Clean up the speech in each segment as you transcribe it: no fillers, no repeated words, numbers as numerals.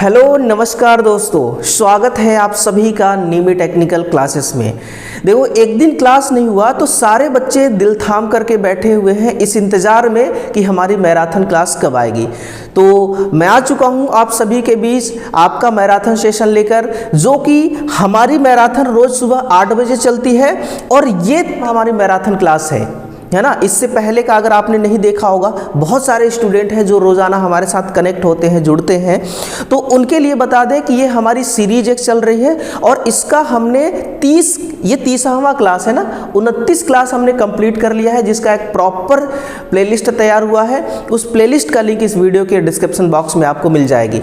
Hello नमस्कार दोस्तों, स्वागत है आप सभी का नीमी टेक्निकल क्लासेस में। देखो, एक दिन क्लास नहीं हुआ तो सारे बच्चे दिल थाम करके बैठे हुए हैं इस इंतज़ार में कि हमारी मैराथन क्लास कब आएगी। तो मैं आ चुका हूं आप सभी के बीच आपका मैराथन सेशन लेकर, जो कि हमारी मैराथन रोज़ सुबह 8 बजे चलती है और ये हमारी मैराथन क्लास है ना। इससे पहले का अगर आपने नहीं देखा होगा, बहुत सारे स्टूडेंट हैं जो रोज़ाना हमारे साथ कनेक्ट होते हैं, जुड़ते हैं, तो उनके लिए बता दें कि ये हमारी सीरीज एक चल रही है और इसका हमने ये 30वां क्लास है ना, 29 क्लास हमने कंप्लीट कर लिया है, जिसका एक प्रॉपर प्लेलिस्ट तैयार हुआ है। उस प्लेलिस्ट का लिंक इस वीडियो के डिस्क्रिप्शन बॉक्स में आपको मिल जाएगी।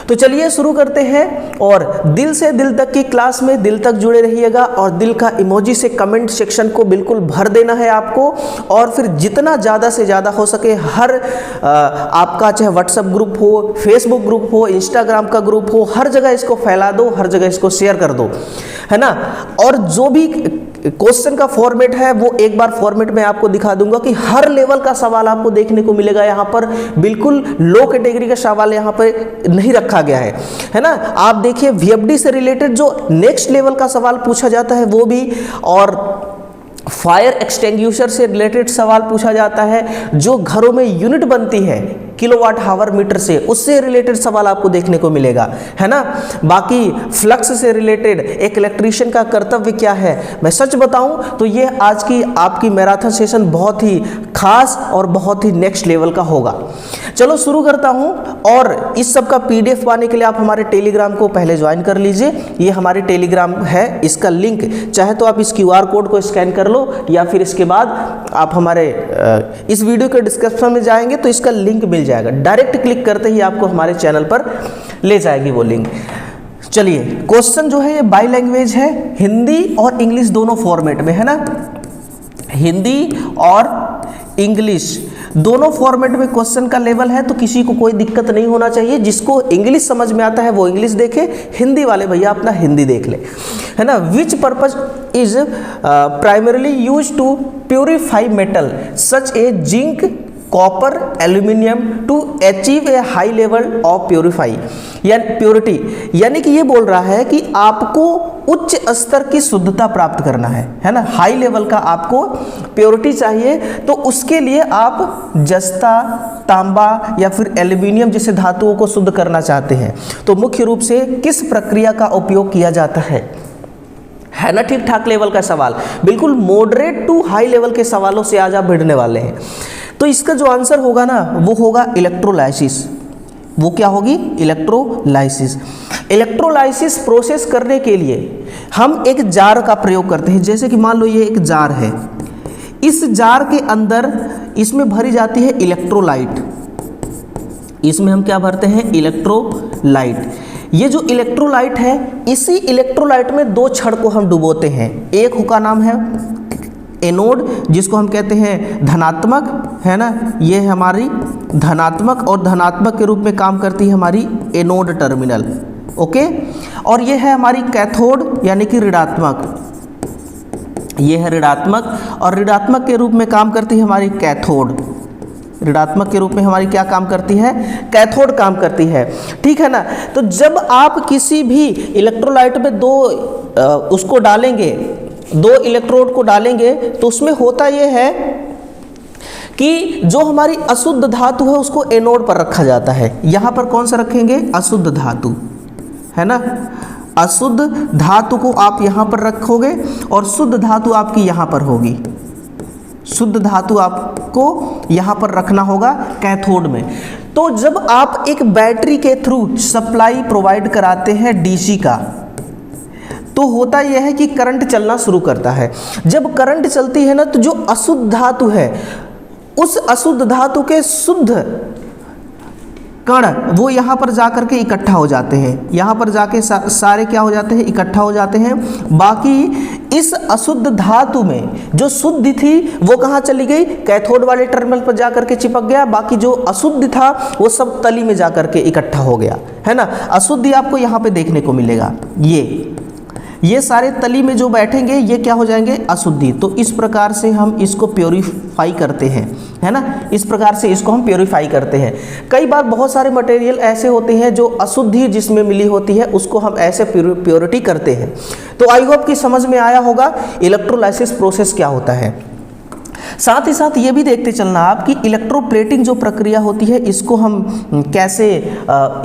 तो चलिए शुरू करते हैं और दिल से दिल तक की क्लास में दिल तक जुड़े रहिएगा और दिल का इमोजी से कमेंट सेक्शन को बिल्कुल भर देना है आपको। और फिर जितना ज़्यादा से ज़्यादा हो सके हर आपका चाहे व्हाट्सएप ग्रुप हो, फेसबुक ग्रुप हो, इंस्टाग्राम का ग्रुप हो, हर जगह इसको फैला दो, हर जगह इसको शेयर कर दो, है ना। और जो भी क्वेश्चन का फॉर्मेट है वो एक बार फॉर्मेट में आपको दिखा दूंगा कि हर लेवल का सवाल आपको देखने को मिलेगा। यहाँ पर बिल्कुल लो कैटेगरी का सवाल यहाँ पर नहीं रखा गया है ना। आप देखिए, वीएफडी से रिलेटेड जो नेक्स्ट लेवल का सवाल पूछा जाता है वो भी, और फायर एक्सटिंग्विशर से रिलेटेड सवाल पूछा जाता है, जो घरों में यूनिट बनती है किलोवाट हावर मीटर से, उससे रिलेटेड सवाल आपको देखने को मिलेगा, है ना। बाकी फ्लक्स से रिलेटेड एक इलेक्ट्रीशियन का कर्तव्य क्या है, मैं सच बताऊं तो ये आज की आपकी मैराथन सेशन बहुत ही खास और बहुत ही नेक्स्ट लेवल का होगा। चलो शुरू करता हूं। और इस सब का पीडीएफ पाने के लिए आप हमारे टेलीग्राम को पहले ज्वाइन कर लीजिए। ये हमारे टेलीग्राम है, इसका लिंक चाहे तो आप इस QR कोड को स्कैन कर लो, या फिर इसके बाद आप हमारे इस वीडियो के डिस्क्रिप्शन में जाएंगे तो इसका लिंक मिल जाएगा। डायरेक्ट क्लिक करते ही आपको हमारे चैनल पर ले जाएगी वो लिंक। चलिए, क्वेश्चन जो है ये बाई लैंग्वेज है, हिंदी और इंग्लिश दोनों फॉर्मेट में, है ना। हिंदी और इंग्लिश दोनों फॉर्मेट में क्वेश्चन का लेवल है, तो किसी को कोई दिक्कत नहीं होना चाहिए। जिसको इंग्लिश समझ में आता है वो इंग्लिश देखे, हिंदी वाले भैया अपना हिंदी देख ले, है ना। Which purpose is primarily use to purify metal such a zinc, copper, aluminium to achieve a high level of purify या प्योरिटी। यानी कि ये बोल रहा है कि आपको उच्च स्तर की शुद्धता प्राप्त करना है ना। हाई लेवल का आपको प्योरिटी चाहिए, तो उसके लिए आप जस्ता, तांबा या फिर एल्यूमिनियम जैसे धातुओं को शुद्ध करना चाहते हैं, तो मुख्य रूप से किस प्रक्रिया का उपयोग किया जाता है ना। ठीक ठाक लेवल का सवाल, बिल्कुल मॉडरेट टू हाई लेवल के सवालों से आज आप भिड़ने वाले हैं। तो इसका जो आंसर होगा ना वो होगा इलेक्ट्रोलाइसिस। वो क्या होगी? इलेक्ट्रोलाइसिस। इलेक्ट्रोलाइसिस प्रोसेस करने के लिए हम एक जार का प्रयोग करते हैं। जैसे कि मान लो ये एक जार है, इस जार के अंदर इसमें भरी जाती है इलेक्ट्रोलाइट। इसमें हम क्या भरते हैं? इलेक्ट्रोलाइट। ये जो इलेक्ट्रोलाइट है, इसी इलेक्ट्रोलाइट में दो छड़ को हम डुबोते हैं। एक का नाम है एनोड, जिसको हम कहते हैं धनात्मक, है ना। ये है हमारी धनात्मक, और धनात्मक के रूप में काम करती है हमारी एनोड टर्मिनल, ओके। और ये है हमारी कैथोड यानी कि ऋणात्मक। ये है ऋणात्मक, और ऋणात्मक के रूप में काम करती है हमारी कैथोड। ऋणात्मक के रूप में हमारी क्या काम करती है? कैथोड काम करती है, ठीक है ना। तो जब आप किसी भी इलेक्ट्रोलाइट में उसको डालेंगे, दो इलेक्ट्रोड को डालेंगे, तो उसमें होता यह है कि जो हमारी अशुद्ध धातु है उसको एनोड पर रखा जाता है। यहाँ पर कौन सा रखेंगे? अशुद्ध धातु, है ना। अशुद्ध धातु को आप यहाँ पर रखोगे और शुद्ध धातु आपकी यहाँ पर होगी। शुद्ध धातु आपको यहाँ पर रखना होगा कैथोड में। तो जब आप एक बैटरी के थ्रू सप्लाई प्रोवाइड कराते हैं डीसी का, तो होता यह है कि करंट चलना शुरू करता है। जब करंट चलती है ना, तो जो अशुद्ध धातु है, उस अशुद्ध धातु के शुद्ध कण वो यहाँ पर जाकर के इकट्ठा हो जाते हैं। यहाँ पर जाके सारे क्या हो जाते हैं? इकट्ठा हो जाते हैं। बाकी इस अशुद्ध धातु में जो शुद्ध थी वो कहाँ चली गई? कैथोड वाले टर्मिनल पर जाकर के चिपक गया। बाकी जो अशुद्ध था वो सब तली में जाकर के इकट्ठा हो गया, है ना। अशुद्धि आपको यहाँ पे देखने को मिलेगा, ये ये सारे तली में जो बैठेंगे ये क्या हो जाएंगे, अशुद्धि। तो इस प्रकार से हम इसको प्योरीफाई करते हैं, है ना, इस प्रकार से इसको हम प्योरीफाई करते हैं। कई बार बहुत सारे मटेरियल ऐसे होते हैं जो अशुद्धि जिसमें मिली होती है उसको हम ऐसे प्योरिटी करते हैं। तो आई होप कि समझ में आया होगा इलेक्ट्रोलाइसिस प्रोसेस क्या होता है। साथ ही साथ ये भी देखते चलना आप कि इलेक्ट्रोप्लेटिंग जो प्रक्रिया होती है इसको हम कैसे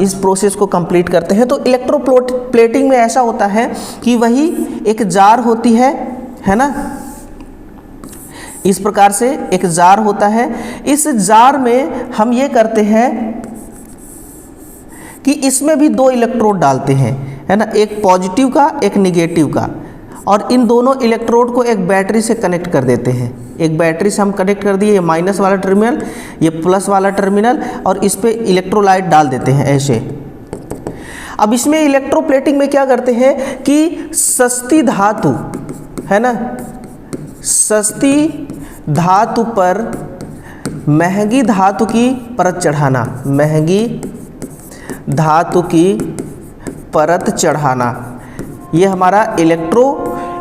इस प्रोसेस को कंप्लीट करते हैं। तो इलेक्ट्रोप्लेटिंग में ऐसा होता है कि वही एक जार होती है ना, इस प्रकार से एक जार होता है। इस जार में हम ये करते हैं कि इसमें भी 2 इलेक्ट्रोड डालते हैं, है ना, एक पॉजिटिव का एक निगेटिव का, और इन दोनों इलेक्ट्रोड को एक बैटरी से कनेक्ट कर देते हैं। एक बैटरी से हम कनेक्ट कर दिए, ये माइनस वाला टर्मिनल, ये प्लस वाला टर्मिनल, और इस पे इलेक्ट्रोलाइट डाल देते हैं ऐसे। अब इसमें इलेक्ट्रोप्लेटिंग में क्या करते हैं कि सस्ती धातु, है ना, सस्ती धातु पर महंगी धातु की परत चढ़ाना, महंगी धातु की परत चढ़ाना, ये हमारा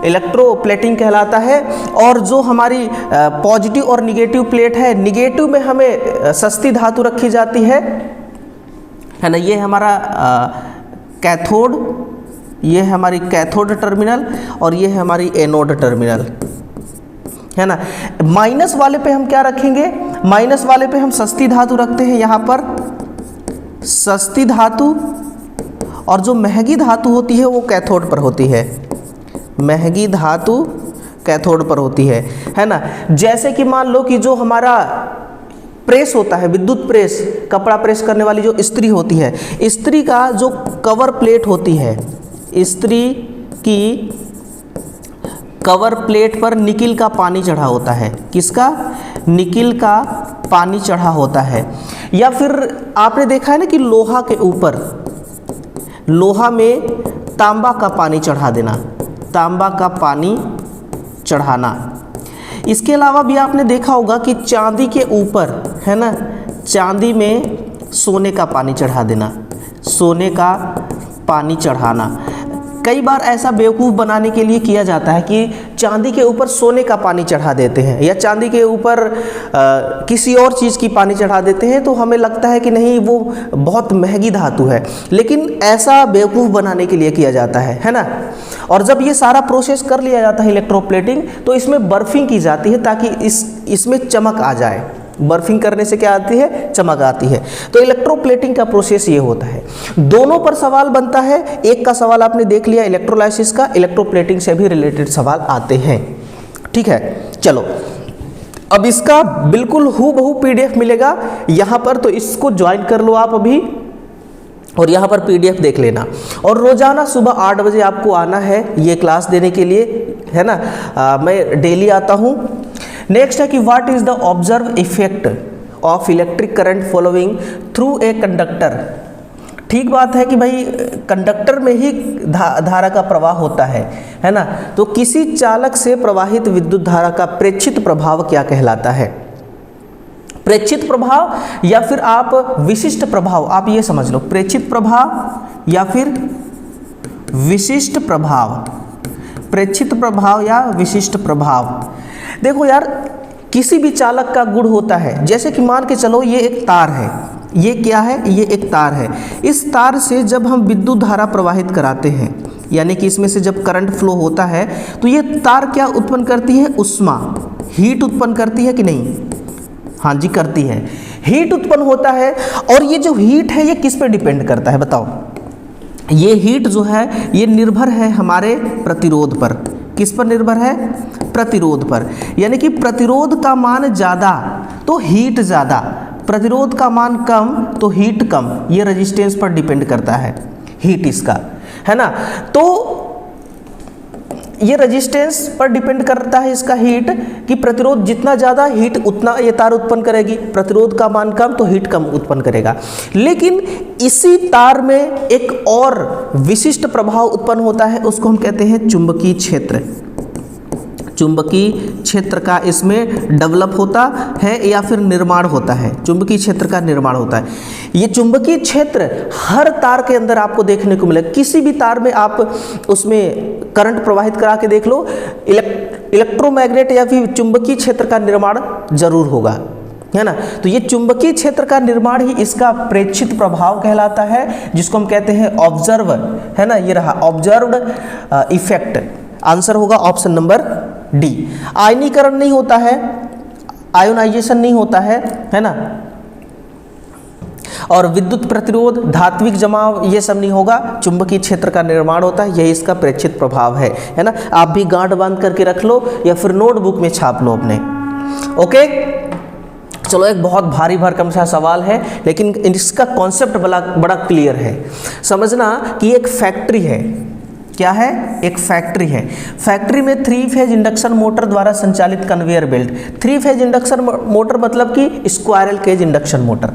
इलेक्ट्रोप्लेटिंग कहलाता है। और जो हमारी पॉजिटिव और निगेटिव प्लेट है, निगेटिव में हमें सस्ती धातु रखी जाती है ना, ये हमारा कैथोड, ये हमारी कैथोड टर्मिनल, और ये है हमारी एनोड टर्मिनल, है ना। माइनस वाले पे हम क्या रखेंगे, माइनस वाले पे हम सस्ती धातु रखते हैं, यहाँ पर सस्ती धातु, और जो महंगी धातु होती है वो कैथोड पर होती है, महंगी धातु कैथोड पर होती है ना। जैसे कि मान लो कि जो हमारा प्रेस होता है, विद्युत प्रेस, कपड़ा प्रेस करने वाली जो इस्त्री होती है, इस्त्री का जो कवर प्लेट होती है, इस्त्री की कवर प्लेट पर निकिल का पानी चढ़ा होता है, किसका, निकिल का पानी चढ़ा होता है। या फिर आपने देखा है ना कि लोहा के ऊपर, लोहा में तांबा का पानी चढ़ा देना, तांबा का पानी चढ़ाना। इसके अलावा भी आपने देखा होगा कि चांदी के ऊपर, है ना, चांदी में सोने का पानी चढ़ा देना, सोने का पानी चढ़ाना। कई बार ऐसा बेवकूफ़ बनाने के लिए किया जाता है कि चांदी के ऊपर सोने का पानी चढ़ा देते हैं, या चांदी के ऊपर किसी और चीज़ की पानी चढ़ा देते हैं, तो हमें लगता है कि नहीं वो बहुत महंगी धातु है, लेकिन ऐसा बेवकूफ़ बनाने के लिए किया जाता है ना। और जब ये सारा प्रोसेस कर लिया जाता है इलेक्ट्रोप्लेटिंग, तो इसमें बर्फिंग की जाती है ताकि इसमें चमक आ जाए। बर्फिंग करने से क्या आती है, चमक आती है। तो इलेक्ट्रोप्लेटिंग का प्रोसेस ये होता है। दोनों पर सवाल बनता है, एक का सवाल आपने देख लिया इलेक्ट्रोलाइसिस का, इलेक्ट्रोप्लेटिंग से भी रिलेटेड सवाल आते हैं, ठीक है। चलो अब इसका बिल्कुल हूबहू पीडीएफ मिलेगा यहाँ पर, तो इसको ज्वाइन कर लो आप अभी, और यहाँ पर पीडीएफ देख लेना। और रोज़ाना सुबह 8 बजे आपको आना है ये क्लास देने के लिए, है ना। मैं डेली आता हूँ। नेक्स्ट है कि what is the observe effect of electric current following through a conductor. ठीक बात है कि भाई कंडक्टर में ही धारा का प्रवाह होता है ना। तो किसी चालक से प्रवाहित विद्युत धारा का प्रेक्षित प्रभाव क्या कहलाता है। प्रेक्षित प्रभाव या फिर आप विशिष्ट प्रभाव, आप ये समझ लो, प्रेक्षित प्रभाव या फिर विशिष्ट प्रभाव, प्रेक्षित प्रभाव या विशिष्ट प्रभाव। देखो यार, किसी भी चालक का गुण होता है, जैसे कि मान के चलो ये एक तार है, ये क्या है, ये एक तार है। इस तार से जब हम विद्युत धारा प्रवाहित कराते हैं, यानी कि इसमें से जब करंट फ्लो होता है, तो ये तार क्या उत्पन्न करती है, उष्मा, हीट उत्पन्न करती है कि नहीं, हाँ जी करती है, हीट उत्पन्न होता है। और ये जो हीट है ये किस पे डिपेंड करता है बताओ। ये हीट जो है ये निर्भर है हमारे प्रतिरोध पर। किस पर निर्भर है, प्रतिरोध पर। यानी कि प्रतिरोध का मान ज़्यादा तो हीट ज़्यादा, प्रतिरोध का मान कम तो हीट कम। ये रेजिस्टेंस पर डिपेंड करता है हीट इसका, है ना। तो ये रेजिस्टेंस पर डिपेंड करता है इसका हीट, कि प्रतिरोध जितना ज़्यादा हीट उतना ये तार उत्पन्न करेगी, प्रतिरोध का मान कम तो हीट कम उत्पन्न करेगा। लेकिन इसी तार में एक और विशिष्ट प्रभाव उत्पन्न होता है, उसको हम कहते हैं चुंबकीय क्षेत्र। चुंबकीय क्षेत्र का इसमें डेवलप होता है या फिर निर्माण होता है, चुंबकीय क्षेत्र का निर्माण होता है। ये चुंबकीय क्षेत्र हर तार के अंदर आपको देखने को मिलेगा। किसी भी तार में आप उसमें करंट प्रवाहित करा के देख लो, इलेक्ट्रोमैग्नेट या फिर चुंबकीय क्षेत्र का निर्माण जरूर होगा, है ना। तो ये चुंबकीय क्षेत्र का निर्माण ही इसका प्रेक्षित प्रभाव कहलाता है, जिसको हम कहते हैं ऑब्जर्व, है ना। ये रहा ऑब्जर्व्ड इफेक्ट। आंसर होगा ऑप्शन नंबर डी। आयनीकरण नहीं होता है, आयोनाइजेशन नहीं होता है ना। और विद्युत प्रतिरोध, धात्विक जमाव, ये सब नहीं होगा, चुंबकीय क्षेत्र का निर्माण होता है, यही इसका प्रेक्षित प्रभाव है ना। आप भी गांठ बांध करके रख लो या फिर नोटबुक में छाप लो अपने। ओके, चलो एक बहुत भारी भरकम सा सवाल है, लेकिन इसका कॉन्सेप्ट बड़ा क्लियर है। समझना कि एक फैक्ट्री है, क्या है, एक फैक्ट्री है। फैक्ट्री में 3 फेज इंडक्शन मोटर द्वारा संचालित conveyor belt. 3 phase induction motor मतलब कि स्क्वायरल केज इंडक्शन मोटर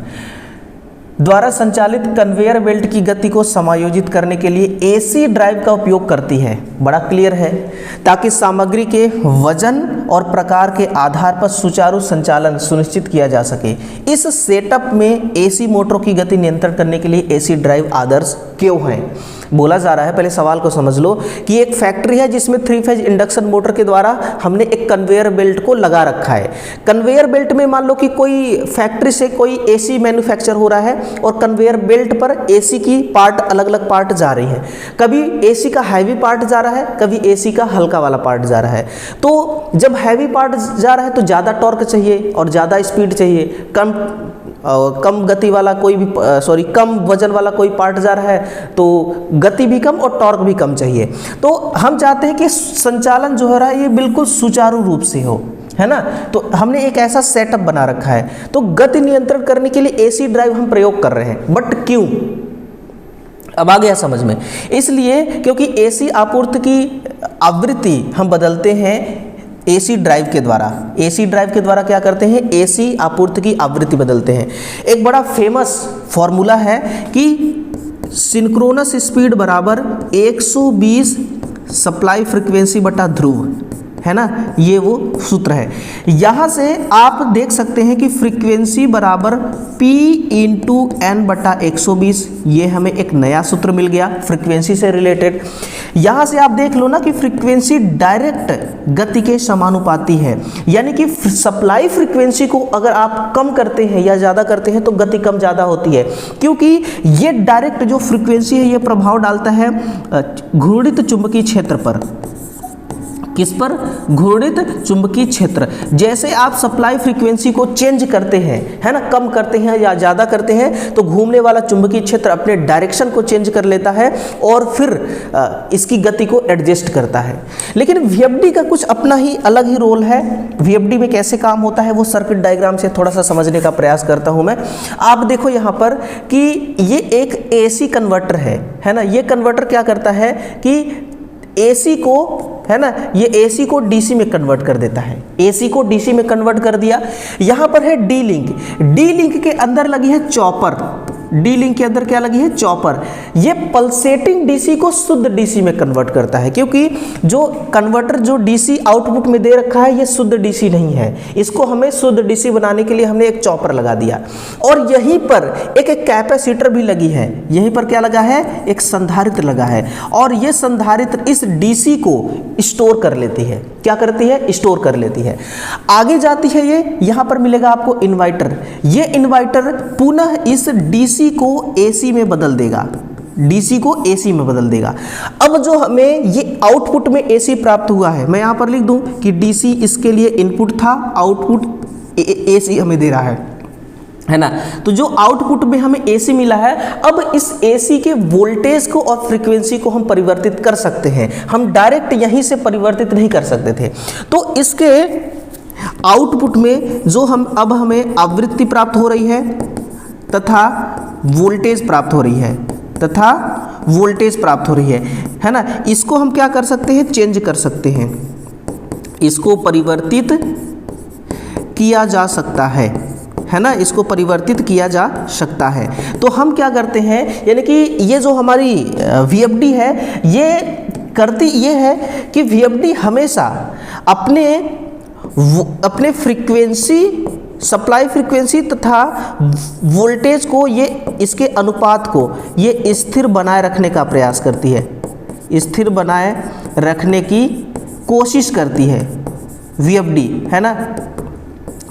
द्वारा संचालित कन्वेयर बेल्ट की गति को समायोजित करने के लिए एसी ड्राइव का उपयोग करती है। बड़ा क्लियर है, ताकि सामग्री के वजन और प्रकार के आधार पर सुचारू संचालन सुनिश्चित किया जा सके। इस सेटअप में एसी मोटरों की गति नियंत्रण करने के लिए एसी ड्राइव आदर्श क्यों है बोला जा रहा है। पहले सवाल को समझ लो कि एक फैक्ट्री है जिसमें 3 फेज इंडक्शन मोटर के द्वारा हमने एक कन्वेयर बेल्ट को लगा रखा है। कन्वेयर बेल्ट में मान लो कि कोई फैक्ट्री से कोई एसी मैन्युफैक्चर हो रहा है और कन्वेयर बेल्ट पर एसी की पार्ट, अलग अलग पार्ट जा रही हैं। कभी एसी का हैवी पार्ट जा रहा है, कभी एसी का हल्का वाला पार्ट जा रहा है। तो जब हैवी पार्ट जा रहा है तो ज़्यादा टॉर्क चाहिए और ज़्यादा स्पीड चाहिए। कम गति वाला कोई भी कम वजन वाला कोई पार्ट जा रहा है तो गति भी कम और टॉर्क भी कम चाहिए। तो हम चाहते हैं कि संचालन जो हो रहा है ये बिल्कुल सुचारू रूप से हो, है ना। तो हमने एक ऐसा सेटअप बना रखा है। तो गति नियंत्रण करने के लिए एसी ड्राइव हम प्रयोग कर रहे हैं, बट क्यों, अब आ गया समझ में। इसलिए क्योंकि एसी आपूर्ति की आवृत्ति हम बदलते हैं एसी ड्राइव के द्वारा। एसी ड्राइव के द्वारा क्या करते हैं, एसी आपूर्ति की आवृत्ति बदलते हैं। एक बड़ा फेमस फॉर्मूला है कि सिंक्रोनस स्पीड बराबर 120 सप्लाई फ्रीक्वेंसी बटा ध्रुव, है ना, ये वो सूत्र है। यहाँ से आप देख सकते हैं कि फ्रीक्वेंसी बराबर P इंटू एन बटा 120, ये हमें एक नया सूत्र मिल गया फ्रीक्वेंसी से रिलेटेड। यहाँ से आप देख लो ना कि फ्रीक्वेंसी डायरेक्ट गति के समानुपाती है, यानी कि सप्लाई फ्रीक्वेंसी को अगर आप कम करते हैं या ज़्यादा करते हैं तो गति कम ज़्यादा होती है, क्योंकि ये डायरेक्ट जो फ्रीक्वेंसी है ये प्रभाव डालता है घूर्णित चुंबकीय क्षेत्र पर। किस पर, घूर्णित चुंबकीय क्षेत्र। जैसे आप सप्लाई फ्रीक्वेंसी को चेंज करते हैं, है ना, कम करते हैं या ज़्यादा करते हैं, तो घूमने वाला चुंबकीय क्षेत्र अपने डायरेक्शन को चेंज कर लेता है और फिर इसकी गति को एडजस्ट करता है। लेकिन वीएफडी का कुछ अपना ही अलग ही रोल है। वीएफडी में कैसे काम होता है वो सर्किट डायग्राम से थोड़ा सा समझने का प्रयास करता हूँ मैं। आप देखो यहाँ पर कि ये एक एसी कन्वर्टर है ना। ये कन्वर्टर क्या करता है कि एसी को, है ना, ये एसी को डीसी में कन्वर्ट कर देता है। एसी को डीसी में कन्वर्ट कर दिया। यहाँ पर है डी लिंक। डी लिंक के अंदर लगी है चॉपर। डी लिंक के अंदर क्या लगी है, चॉपर। ये पल्सेटिंग डीसी को शुद्ध डीसी में कन्वर्ट करता है, क्योंकि जो कन्वर्टर जो डीसी आउटपुट में दे रखा है ये शुद्ध डीसी नहीं है। इसको हमें शुद्ध डीसी बनाने के लिए हमने एक चॉपर लगा दिया। और यहीं पर एक कैपेसिटर भी लगी है। यहीं पर क्या लगा है, एक संधारित्र लगा है। और ये संधारित्र इस डीसी को स्टोर कर लेती है। क्या करती है, स्टोर कर लेती है। आगे जाती है ये, यहाँ पर मिलेगा आपको इन्वर्टर। ये इन्वर्टर पुनः इस डीसी को एसी में बदल देगा। डीसी को एसी में बदल देगा। अब जो हमें ये आउटपुट में एसी प्राप्त हुआ है, मैं यहाँ पर लिख दूं कि डीसी इसके लिए इनपुट था, आउटपुट एसी हमें दे रहा है ना। तो जो आउटपुट में हमें एसी मिला है, अब इस एसी के वोल्टेज को और फ्रीक्वेंसी को हम परिवर्तित कर सकते हैं। हम डायरेक्ट यहीं से परिवर्तित नहीं कर सकते थे। तो इसके आउटपुट में जो अब हमें आवृत्ति प्राप्त हो रही है तथा वोल्टेज प्राप्त हो रही है ना। इसको हम क्या कर सकते हैं, चेंज कर सकते हैं। इसको परिवर्तित किया जा सकता है ना, इसको परिवर्तित किया जा सकता है। तो हम क्या करते हैं, यानी कि ये जो हमारी वीएफडी है ये करती ये है कि वीएफडी हमेशा अपने फ्रीक्वेंसी, सप्लाई फ्रीक्वेंसी तथा वोल्टेज को, ये इसके अनुपात को ये स्थिर बनाए रखने का प्रयास करती है, स्थिर बनाए रखने की कोशिश करती है। VFD है ना,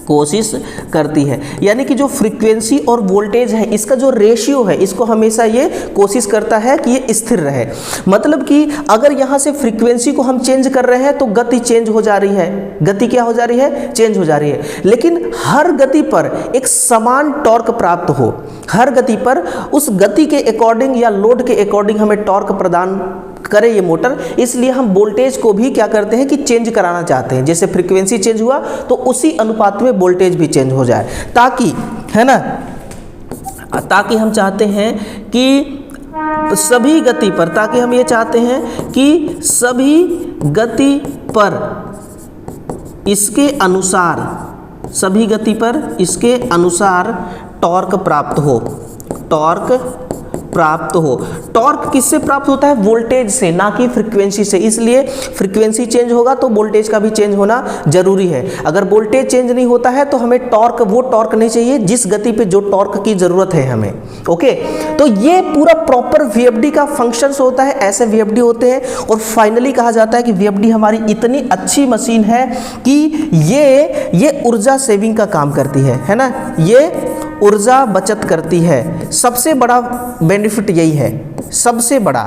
कोशिश करती है, यानी कि जो फ्रीक्वेंसी और वोल्टेज है इसका जो रेशियो है इसको हमेशा ये कोशिश करता है कि ये स्थिर रहे। मतलब कि अगर यहाँ से फ्रीक्वेंसी को हम चेंज कर रहे हैं तो गति चेंज हो जा रही है, गति क्या हो जा रही है, चेंज हो जा रही है, लेकिन हर गति पर एक समान टॉर्क प्राप्त हो, हर गति पर उस गति के अकॉर्डिंग या लोड के अकॉर्डिंग हमें टॉर्क प्रदान करे ये मोटर। इसलिए हम वोल्टेज को भी क्या करते हैं कि चेंज कराना चाहते हैं, जैसे फ्रीक्वेंसी चेंज हुआ तो उसी अनुपात में वोल्टेज भी चेंज हो जाए, ताकि, है ना, ताकि हम चाहते हैं कि सभी गति पर, ताकि हम ये चाहते हैं कि सभी गति पर इसके अनुसार, सभी गति पर इसके अनुसार टॉर्क प्राप्त हो, टॉर्क प्राप्त हो। टॉर्क किससे प्राप्त होता है, वोल्टेज से, ना कि फ्रीक्वेंसी से। इसलिए फ्रीक्वेंसी चेंज होगा तो वोल्टेज का भी चेंज होना जरूरी है। अगर वोल्टेज चेंज नहीं होता है तो हमें टॉर्क, वो टॉर्क नहीं चाहिए जिस गति पे जो टॉर्क की जरूरत है हमें। ओके, तो ये पूरा प्रॉपर VFD का फंक्शंस होता है, ऐसे VFD होते हैं। और फाइनली कहा जाता है कि VFD हमारी इतनी अच्छी मशीन है कि ये ऊर्जा सेविंग का काम करती है ना, ये ऊर्जा बचत करती है। सबसे बड़ा बेनिफिट यही है, सबसे बड़ा,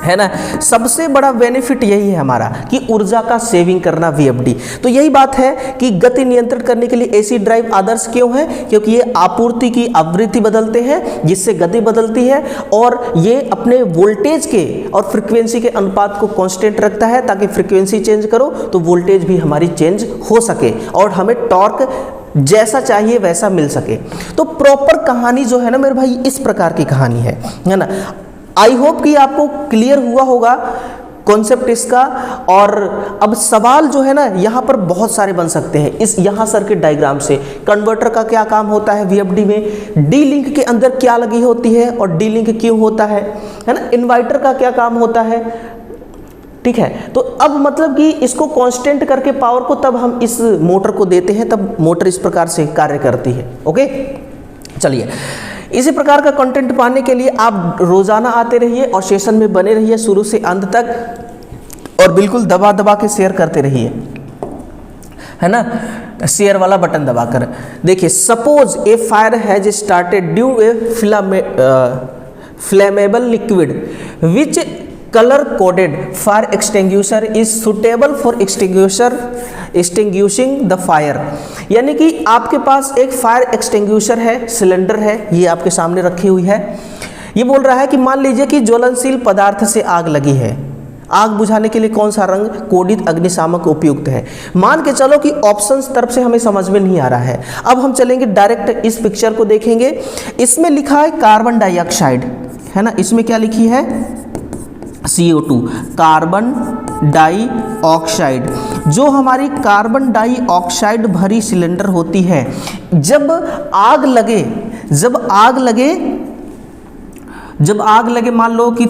है ना, सबसे बड़ा बेनिफिट यही है हमारा कि ऊर्जा का सेविंग करना VFD। तो यही बात है कि गति नियंत्रित करने के लिए AC ड्राइव आदर्श क्यों है, क्योंकि ये आपूर्ति की आवृत्ति बदलते हैं जिससे गति बदलती है, और ये अपने वोल्टेज के और फ्रीक्वेंसी के अनुपात को कांस्टेंट रखता है, ताकि फ्रीक्वेंसी चेंज करो तो वोल्टेज भी हमारी चेंज हो सके और हमें टॉर्क जैसा चाहिए वैसा मिल सके। तो प्रॉपर कहानी जो है ना मेरे भाई, इस प्रकार की कहानी है ना। आई होप कि आपको क्लियर हुआ होगा कॉन्सेप्ट इसका। और अब सवाल जो है ना यहाँ पर बहुत सारे बन सकते हैं इस यहाँ सर्किट डायग्राम से। कन्वर्टर का क्या काम होता है VFD में, डी लिंक के अंदर क्या लगी होती है और डी लिंक क्यों होता है ना, इन्वर्टर का क्या काम होता है, ठीक है। तो अब मतलब कि इसको कांस्टेंट करके पावर को तब हम इस मोटर को देते हैं, तब मोटर इस प्रकार से कार्य करती है। ओके, चलिए, इसी प्रकार का कंटेंट पाने के लिए आप रोजाना आते रहिए और सेशन में बने रहिए शुरू से अंत तक, और बिल्कुल दबा दबा के शेयर करते रहिए, है ना, शेयर वाला बटन दबाकर। देखिए, suppose A fire has started due A flammable liquid which color coded fire extinguisher is suitable for extinguishing the fire। यानी कि आपके पास एक फायर एक्सटिंग्विशर है, सिलेंडर है, ये आपके सामने रखी हुई है। ये बोल रहा है कि मान लीजिए कि ज्वलनशील पदार्थ से आग लगी है, आग बुझाने के लिए कौन सा रंग कोडित अग्निशामक उपयुक्त है। मान के चलो कि ऑप्शंस तरफ से हमें समझ में नहीं आ रहा है। अब हम चलेंगे डायरेक्ट इस पिक्चर को देखेंगे। इसमें लिखा है कार्बन डाइऑक्साइड, है ना, इसमें क्या लिखी है, CO2, कार्बन डाइऑक्साइड। जो हमारी कार्बन डाइऑक्साइड भरी सिलेंडर होती है, जब आग लगे मान लो कि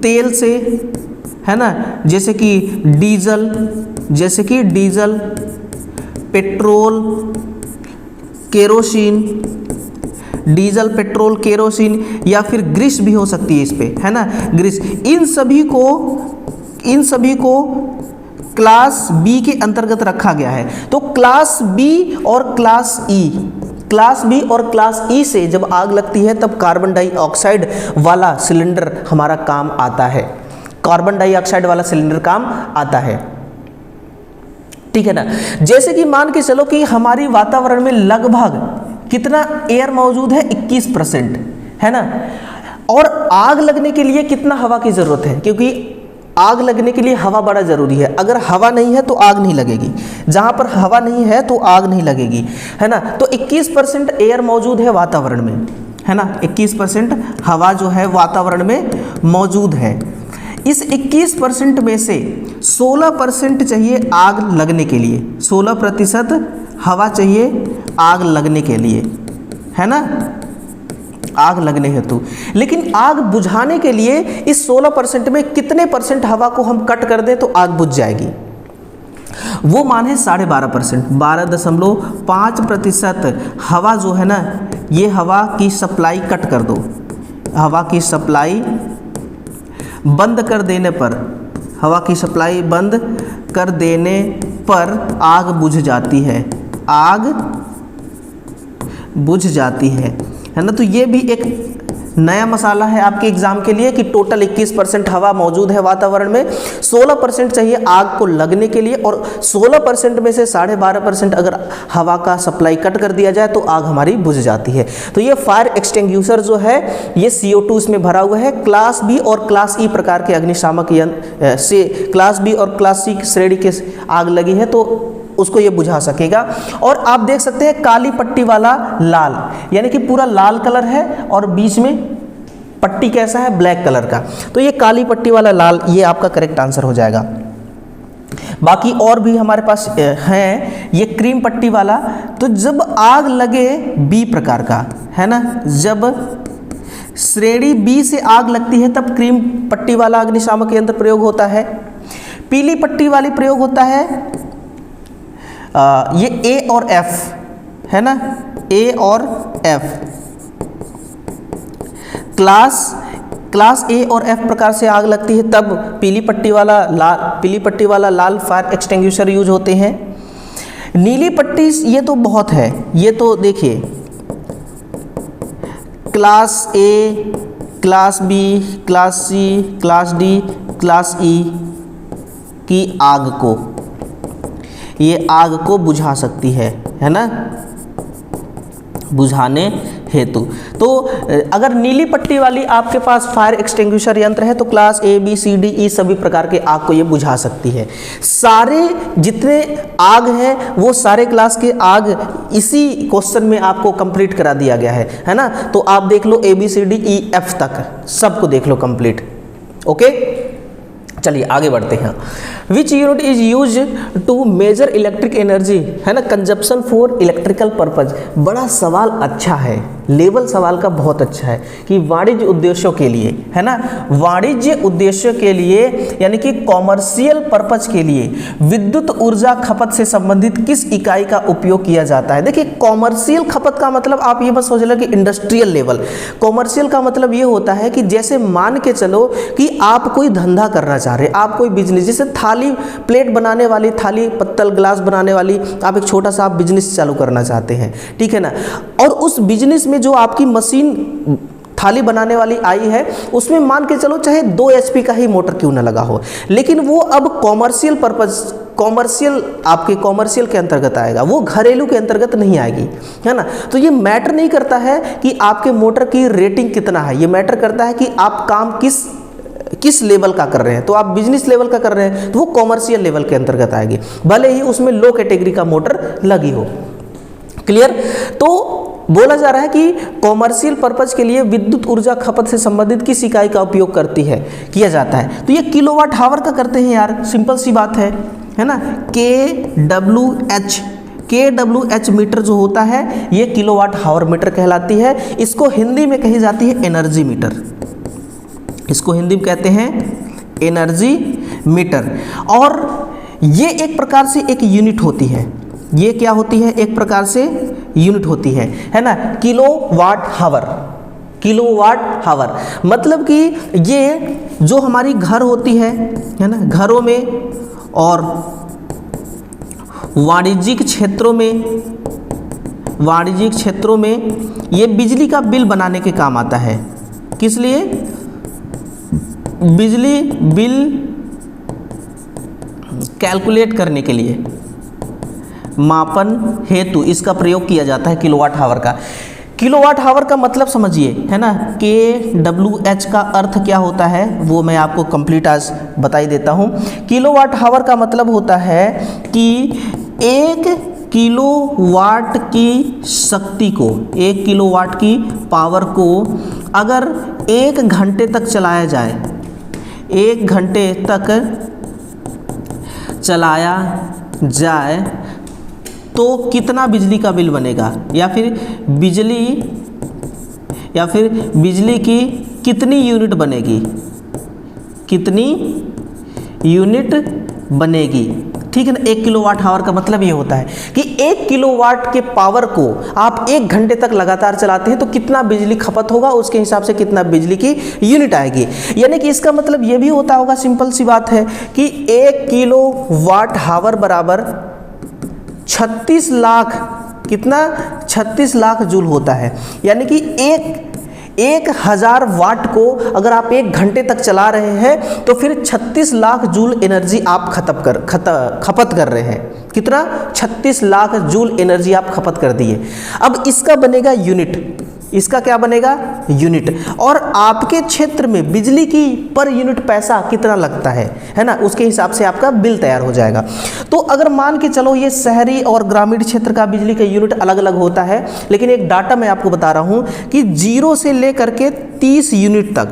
तेल से, है ना, जैसे कि diesel, petrol, kerosene, diesel, petrol, kerosene, या फिर ग्रीस भी हो सकती है इस पे, है ना, ग्रीस। इन सभी को क्लास बी के अंतर्गत रखा गया है। तो क्लास बी और क्लास ई से जब आग लगती है तब कार्बन डाइऑक्साइड वाला सिलेंडर हमारा काम आता है, कार्बन डाइऑक्साइड वाला सिलेंडर काम आता है, ठीक है ना। जैसे कि मान के चलो कि हमारी वातावरण में लगभग कितना एयर मौजूद है, 21%, है ना, और आग लगने के लिए कितना हवा की जरूरत है, क्योंकि आग लगने के लिए हवा बड़ा जरूरी है। अगर हवा नहीं है तो आग नहीं लगेगी, जहां पर हवा नहीं है तो आग नहीं लगेगी, है ना। तो 21% एयर मौजूद है वातावरण में, है ना, 21% हवा जो है वातावरण में मौजूद है। इस 21% में से 16% चाहिए आग लगने के लिए, 16% हवा चाहिए आग लगने के लिए, है ना, आग लगने हेतु। लेकिन आग बुझाने के लिए इस 16% में कितने % हवा को हम कट कर दें तो आग बुझ जाएगी, वो मान है 12.5%, 12.5% हवा जो है ना, ये हवा की सप्लाई कट कर दो, हवा की सप्लाई बंद कर देने पर, हवा की सप्लाई बंद कर देने पर आग बुझ जाती है, आग बुझ जाती है ना। तो ये भी एक नया मसाला है आपके एग्जाम के लिए कि टोटल 21% हवा मौजूद है वातावरण में, 16% चाहिए आग को लगने के लिए, और 16% में से 12.5% अगर हवा का सप्लाई कट कर दिया जाए तो आग हमारी बुझ जाती है। तो ये फायर एक्सटिंग्विशर जो है ये CO2 इसमें भरा हुआ है। क्लास बी और क्लास ई प्रकार के अग्निशामक यंत्र से क्लास बी और क्लास सी श्रेणी के आग लगी है तो उसको ये बुझा सकेगा। और आप देख सकते हैं काली पट्टी वाला लाल, यानी कि पूरा लाल कलर है और बीच में पट्टी कैसा है, ब्लैक कलर का, तो ये काली पट्टी वाला लाल, ये आपका करेक्ट आंसर हो जाएगा। बाकी और भी हमारे पास हैं, ये क्रीम पट्टी वाला, तो जब आग लगे बी प्रकार का है ना, जब श्रेणी बी से आग लगती है तब क्रीम पट्टी वाला अग्निशामक यंत्र प्रयोग होता है। पीली पट्टी वाली प्रयोग होता है ये ए और एफ है ना, ए और एफ, क्लास ए और एफ प्रकार से आग लगती है तब पीली पट्टी वाला लाल फायर एक्सटिंग्विशर यूज होते हैं। नीली पट्टी ये तो बहुत है, ये तो देखिए class A, class B, class C, class D, class E की आग को, ये आग को बुझा सकती है ना, बुझाने हेतु। तो अगर नीली पट्टी वाली आपके पास फायर एक्सटिंग्विशर यंत्र है तो class A B C D E सभी प्रकार के आग को ये बुझा सकती है। सारे जितने आग हैं वो सारे क्लास के आग इसी क्वेश्चन में आपको कंप्लीट करा दिया गया है ना। तो आप देख लो A B C D E F तक सबको देख लो कंप्लीट। ओके, चलिए आगे बढ़ते हैं। Which unit is use to measure electric energy, है ना, कंजप्शन फॉर इलेक्ट्रिकल पर्पज। बड़ा सवाल अच्छा है, लेवल सवाल का बहुत अच्छा है कि वाणिज्य उद्देश्यों के लिए, है ना, वाणिज्य उद्देश्यों के लिए यानी कि कॉमर्शियल पर्पज के लिए विद्युत ऊर्जा खपत से संबंधित किस इकाई का उपयोग किया जाता है। देखिए कॉमर्शियल खपत का मतलब आप ये बस सोच लो कि इंडस्ट्रियल लेवल। कॉमर्शियल का मतलब ये होता है कि जैसे मान के चलो कि आप कोई धंधा करना चाह रहे, आप कोई बिजनेस, जैसे थाली प्लेट बनाने वाली, थाली पत्तल ग्लास बनाने वाली, आप एक छोटा सा आप बिजनेस चालू करना चाहते हैं, ठीक है ना, और उस बिजनेस में जो आपकी मशीन थाली बनाने वाली आई है उसमें मान के चलो चाहे 2 HP का ही मोटर क्यों ना लगा हो, लेकिन वो अब कॉमर्शियल पर्पज, कॉमर्शियल आपके कॉमर्शियल के अंतर्गत आएगा, वो घरेलू के अंतर्गत नहीं आएगी, है ना। तो ये मैटर नहीं करता है कि आपके मोटर की रेटिंग कितना है, ये मैटर करता है कि आप काम किस लेवल का कर रहे हैं। तो आप बिजनेस लेवल का कर रहे हैं तो वो कॉमर्शियल लेवल के अंतर्गत आएगी, भले ही उसमें लो कैटेगरी का मोटर लगी हो। क्लियर। तो बोला जा रहा है कि कॉमर्शियल पर्पज के लिए विद्युत ऊर्जा खपत से संबंधित किस इकाई का उपयोग किया जाता है। तो ये किलोवाट हावर का करते हैं यार, सिंपल सी बात है ना। KWH मीटर जो होता है ये किलोवाट हावर मीटर कहलाती है। इसको हिंदी में कही जाती है एनर्जी मीटर, इसको हिंदी में कहते हैं एनर्जी मीटर। और ये एक प्रकार से एक यूनिट होती है, ये क्या होती है, एक प्रकार से यूनिट होती है ना, किलोवाट हावर। मतलब कि ये जो हमारी घर होती है ना, घरों में और वाणिज्यिक क्षेत्रों में ये बिजली का बिल बनाने के काम आता है। किस लिए? बिजली बिल कैलकुलेट करने के लिए, मापन हेतु इसका प्रयोग किया जाता है किलोवाट हावर का। किलोवाट हावर का मतलब समझिए, है ना। KWH का अर्थ क्या होता है वो मैं आपको कंप्लीट आज बताई देता हूँ। किलोवाट हावर का मतलब होता है कि 1 किलोवाट की शक्ति को, 1 किलोवाट की पावर को अगर 1 घंटे तक चलाया जाए, 1 घंटे तक चलाया जाए तो कितना बिजली का बिल बनेगा, या फिर बिजली की कितनी यूनिट बनेगी, ठीक है ना। 1 किलोवाट आवर का मतलब ये होता है कि 1 किलोवाट के पावर को आप 1 घंटे तक लगातार चलाते हैं तो कितना बिजली खपत होगा, उसके हिसाब से कितना बिजली की यूनिट आएगी। यानी कि इसका मतलब ये भी होता होगा, सिंपल सी बात है कि 1 किलोवाट आवर बराबर 36 लाख, कितना 36 लाख जूल होता है। यानी कि 1000 वाट को अगर आप 1 घंटे तक चला रहे हैं तो फिर 36 लाख जूल एनर्जी आप खपत कर रहे हैं। कितना? 36 लाख जूल एनर्जी आप खपत कर दिए। अब इसका बनेगा यूनिट, इसका क्या बनेगा? यूनिट। और आपके क्षेत्र में बिजली की पर यूनिट पैसा कितना लगता है ना, उसके हिसाब से आपका बिल तैयार हो जाएगा। तो अगर मान के चलो ये शहरी और ग्रामीण क्षेत्र का बिजली का यूनिट अलग अलग होता है, लेकिन एक डाटा मैं आपको बता रहा हूं कि 0 से लेकर के 30 यूनिट तक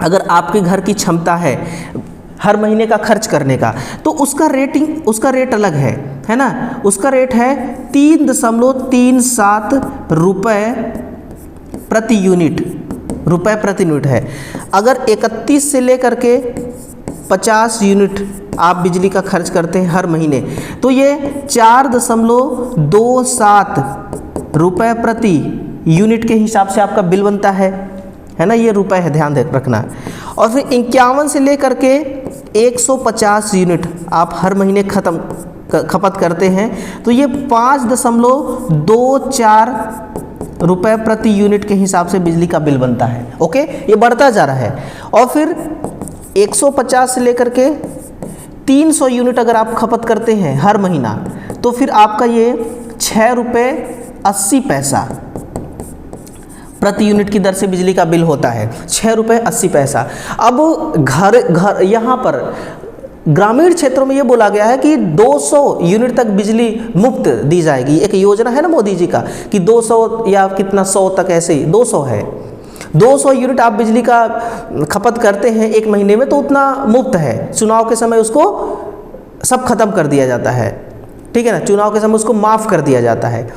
अगर आपके घर की क्षमता है हर महीने का खर्च करने का, तो उसका रेट अलग है ना। उसका रेट है 3.37 रुपये प्रति यूनिट है। अगर 31 से लेकर के 50 यूनिट आप बिजली का खर्च करते हैं हर महीने, तो ये 4.27 रुपये प्रति यूनिट के हिसाब से आपका बिल बनता है ना। ये रुपए है, ध्यान रखना। और फिर 51 से लेकर के 150 यूनिट आप हर महीने खपत करते हैं, तो ये 5.24 रुपये प्रति यूनिट के हिसाब से बिजली का बिल बनता है। ओके, ये बढ़ता जा रहा है। और फिर 150 से लेकर के 300 यूनिट अगर आप खपत करते हैं हर महीना, तो फिर आपका ये 6 रुपये 80 पैसा प्रति यूनिट की दर से बिजली का बिल होता है, 6 रुपये 80 पैसा। अब घर यहाँ पर ग्रामीण क्षेत्रों में ये बोला गया है कि 200 यूनिट तक बिजली मुफ्त दी जाएगी। एक योजना है ना मोदी जी का कि 200 या कितना 100 तक, ऐसे ही 200 है। 200 यूनिट आप बिजली का खपत करते हैं 1 महीने में तो उतना मुफ्त है। चुनाव के समय उसको सब खत्म कर दिया जाता है, ठीक है ना। चुनाव के समय उसको माफ़ कर दिया जाता है,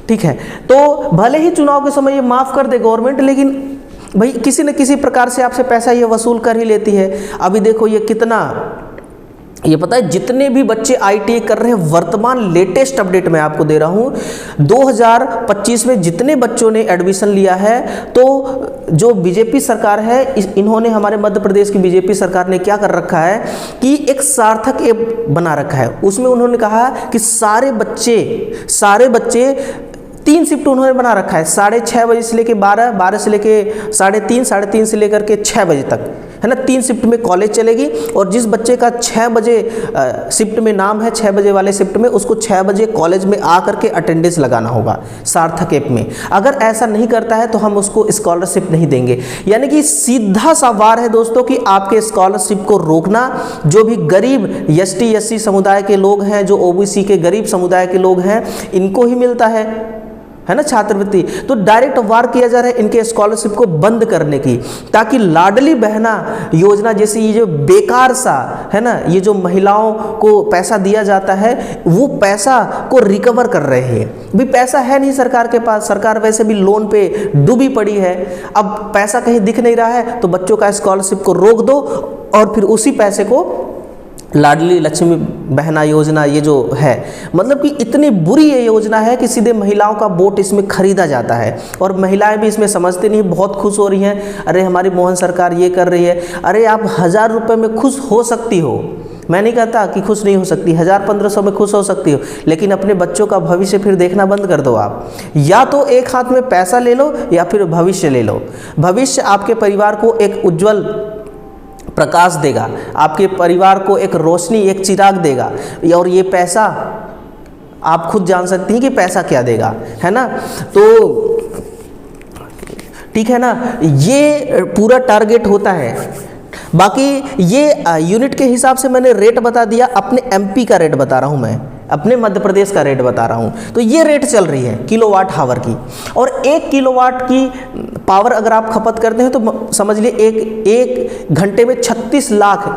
ठीक है। तो भले ही चुनाव के समय ये माफ़ कर दे गवर्नमेंट, लेकिन भाई किसी न किसी प्रकार से आपसे पैसा ये वसूल कर ही लेती है। अभी देखो ये कितना, ये पता है जितने भी बच्चे ITI कर रहे हैं, वर्तमान लेटेस्ट अपडेट मैं आपको दे रहा हूँ, 2025 में जितने बच्चों ने एडमिशन लिया है, तो जो बीजेपी सरकार है, इन्होंने, हमारे मध्य प्रदेश की बीजेपी सरकार ने क्या कर रखा है कि एक सार्थक ऐप बना रखा है। उसमें उन्होंने कहा कि सारे बच्चे 3 शिफ्ट उन्होंने बना रखा है, 6:30 बजे से लेकर 12 से लेकर 3:30 से लेकर के 6 बजे तक, है ना। 3 शिफ्ट में कॉलेज चलेगी और जिस बच्चे का 6 बजे शिफ्ट में नाम है, 6 बजे वाले शिफ्ट में, उसको 6 बजे कॉलेज में आकर के अटेंडेंस लगाना होगा सार्थक ऐप में। अगर ऐसा नहीं करता है तो हम उसको स्कॉलरशिप नहीं देंगे। यानी कि सीधा सा वार है दोस्तों कि आपके स्कॉलरशिप को रोकना। जो भी गरीब ST SC समुदाय के लोग हैं, जो OBC के गरीब समुदाय के लोग हैं, इनको ही मिलता है ना छात्रवृत्ति, तो डायरेक्ट वार किया जा रहा है इनके स्कॉलरशिप को बंद करने की, ताकि लाडली बहना योजना जैसी ये जो बेकार सा है ना, ये जो महिलाओं को पैसा दिया जाता है, वो पैसा को रिकवर कर रहे हैं। भी पैसा है नहीं सरकार के पास, सरकार वैसे भी लोन पे डूबी पड़ी है। अब पैसा कहीं दिख नहीं रहा है तो बच्चों का स्कॉलरशिप को रोक दो और फिर उसी पैसे को लाडली लक्ष्मी बहना योजना, ये जो है, मतलब कि इतनी बुरी ये योजना है कि सीधे महिलाओं का वोट इसमें खरीदा जाता है। और महिलाएं भी इसमें समझते नहीं, बहुत खुश हो रही हैं, अरे हमारी मोहन सरकार ये कर रही है। अरे आप 1000 रुपये में खुश हो सकती हो, मैं नहीं कहता कि खुश नहीं हो सकती, 1000-1500 में खुश हो सकती हो, लेकिन अपने बच्चों का भविष्य फिर देखना बंद कर दो आप। या तो एक हाथ में पैसा ले लो या फिर भविष्य ले लो। भविष्य आपके परिवार को एक उज्जवल प्रकाश देगा, आपके परिवार को एक रोशनी, एक चिराग देगा। और ये पैसा आप खुद जान सकती हैं कि पैसा क्या देगा, है ना। तो ठीक है ना, ये पूरा टारगेट होता है। बाकी ये यूनिट के हिसाब से मैंने रेट बता दिया, अपने MP का रेट बता रहा हूँ, मैं अपने मध्य प्रदेश का रेट बता रहा हूँ। तो ये रेट चल रही है किलोवाट आवर की। और 1 किलोवाट की पावर अगर आप खपत करते हैं तो समझ लिए एक घंटे में 36 लाख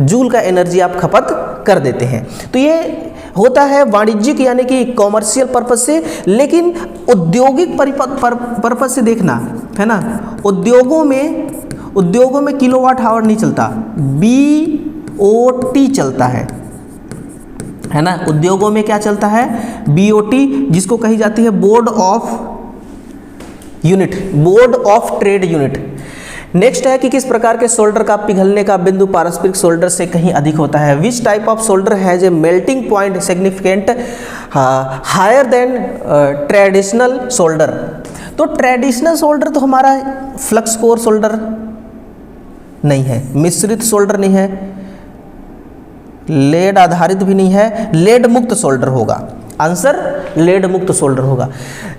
जूल का एनर्जी आप खपत कर देते हैं। तो ये होता है वाणिज्यिक यानी कि कॉमर्शियल पर्पज से, लेकिन औद्योगिक पर्पज से देखना है ना, उद्योगों में किलोवाट आवर नहीं चलता, BOT चलता है। है ना। उद्योगों में क्या चलता है, बीओटी, जिसको कही जाती है board of unit, board of trade unit. Next है कि किस प्रकार के सोल्डर का पिघलने का बिंदु पारस्परिक सोल्डर से कहीं अधिक होता है। Which type of solder has a melting point significant higher than traditional solder. तो ट्रेडिशनल सोल्डर तो हमारा फ्लक्स कोर सोल्डर नहीं है, मिश्रित सोल्डर नहीं है, लेड आधारित भी नहीं है, लेड मुक्त सोल्डर होगा। आंसर लेड मुक्त सोल्डर होगा।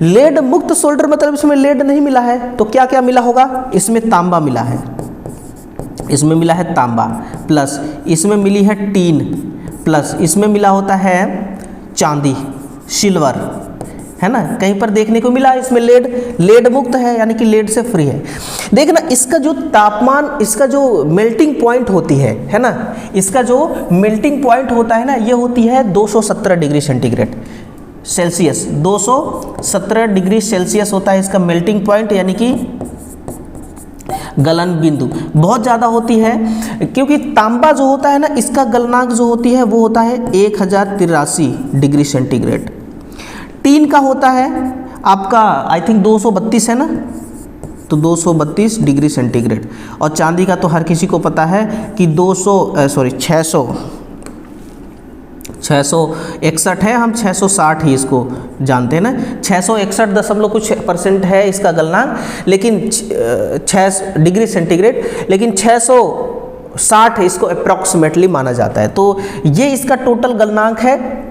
लेड मुक्त सोल्डर मतलब इसमें लेड नहीं मिला है, तो क्या क्या मिला होगा, इसमें तांबा मिला है, इसमें मिला है तांबा, प्लस इसमें मिली है टीन, प्लस इसमें मिला होता है चांदी, सिल्वर, है ना। कहीं पर देखने को मिला इसमें लेड, लेड मुक्त है यानी कि लेड से फ्री है। देखना इसका जो तापमान, इसका जो मेल्टिंग पॉइंट होती है ना, इसका जो मेल्टिंग पॉइंट होता है ना, ये होती है 217 degree centigrade Celsius, 217 degree Celsius होता है इसका मेल्टिंग पॉइंट, यानी कि गलन बिंदु। बहुत ज़्यादा होती है क्योंकि तांबा जो होता है ना, इसका गलनांक जो होती है वो होता है 1083 डिग्री सेंटीग्रेड। टीन का होता है आपका आई थिंक 232 है ना, तो 232 डिग्री सेंटीग्रेड। और चांदी का तो हर किसी को पता है कि 661 है, हम 660 ही इसको जानते हैं ना, 661 दशमलव कुछ % है इसका गलनांक, लेकिन 6 डिग्री सेंटीग्रेड, लेकिन 660 इसको अप्रॉक्सीमेटली माना जाता है। तो ये इसका टोटल गलनांक है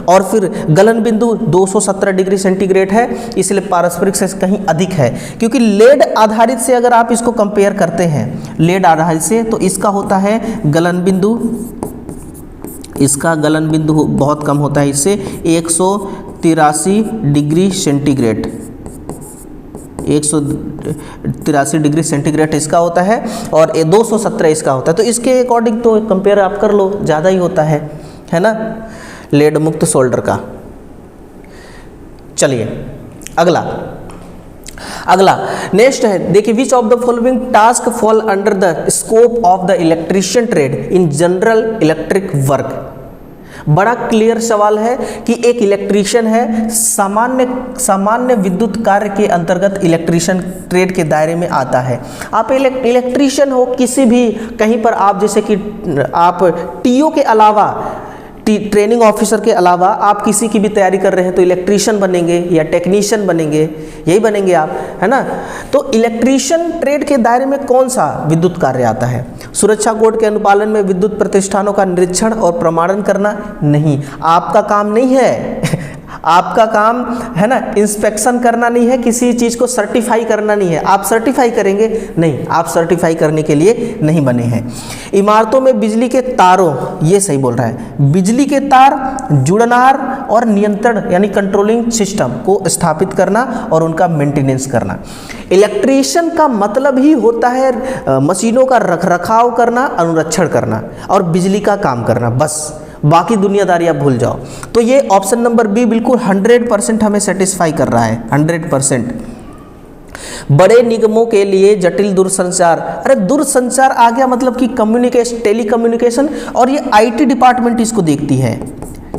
और फिर गलन बिंदु 217 डिग्री सेंटीग्रेड है, इसलिए पारस्परिक से कहीं अधिक है। क्योंकि लेड आधारित से अगर आप इसको कंपेयर करते हैं लेड आधारित से, तो इसका होता है गलन बिंदु, इसका गलन बिंदु बहुत कम होता है इससे, 183 डिग्री सेंटीग्रेड, 183 डिग्री सेंटीग्रेड इसका होता है और 217 इसका होता है। तो इसके अकॉर्डिंग तो कंपेयर आप कर लो, ज़्यादा ही होता है ना लेड मुक्त सोल्डर का। चलिए अगला नेक्स्ट है, देखिए which of the following task fall under the scope of the electrician trade in general electric work. बड़ा क्लियर सवाल है कि एक इलेक्ट्रीशियन है, सामान्य विद्युत कार्य के अंतर्गत इलेक्ट्रीशियन ट्रेड के दायरे में आता है। आप इलेक्ट्रीशियन हो किसी भी कहीं पर, आप जैसे कि आप टीओ के अलावा, ट्रेनिंग ऑफिसर के अलावा आप किसी की भी तैयारी कर रहे हैं तो इलेक्ट्रीशियन बनेंगे या टेक्नीशियन बनेंगे, यही बनेंगे आप, है ना। तो इलेक्ट्रीशियन ट्रेड के दायरे में कौन सा विद्युत कार्य आता है? सुरक्षा कोड के अनुपालन में विद्युत प्रतिष्ठानों का निरीक्षण और प्रमाणन करना नहीं, आपका काम नहीं है। आपका काम है ना इंस्पेक्शन करना नहीं है, किसी चीज़ को सर्टिफाई करना नहीं है। आप सर्टिफाई करेंगे नहीं, आप सर्टिफाई करने के लिए नहीं बने हैं। इमारतों में बिजली के तारों, ये सही बोल रहा है, बिजली के तार, जुड़नार और नियंत्रण यानी कंट्रोलिंग सिस्टम को स्थापित करना और उनका मेंटेनेंस करना। इलेक्ट्रीशियन का मतलब ही होता है मशीनों का रखरखाव करना, अनुरक्षण करना और बिजली का काम करना, बस। बाकी दुनियादारी आप भूल जाओ। तो ये ऑप्शन नंबर बी बिल्कुल 100% हमें सेटिस्फाई कर रहा है, 100%। बड़े निगमों के लिए जटिल दूरसंचार, अरे दूरसंचार आ गया मतलब कि कम्युनिकेशन, टेलीकम्युनिकेशन, और ये आईटी डिपार्टमेंट इसको देखती है।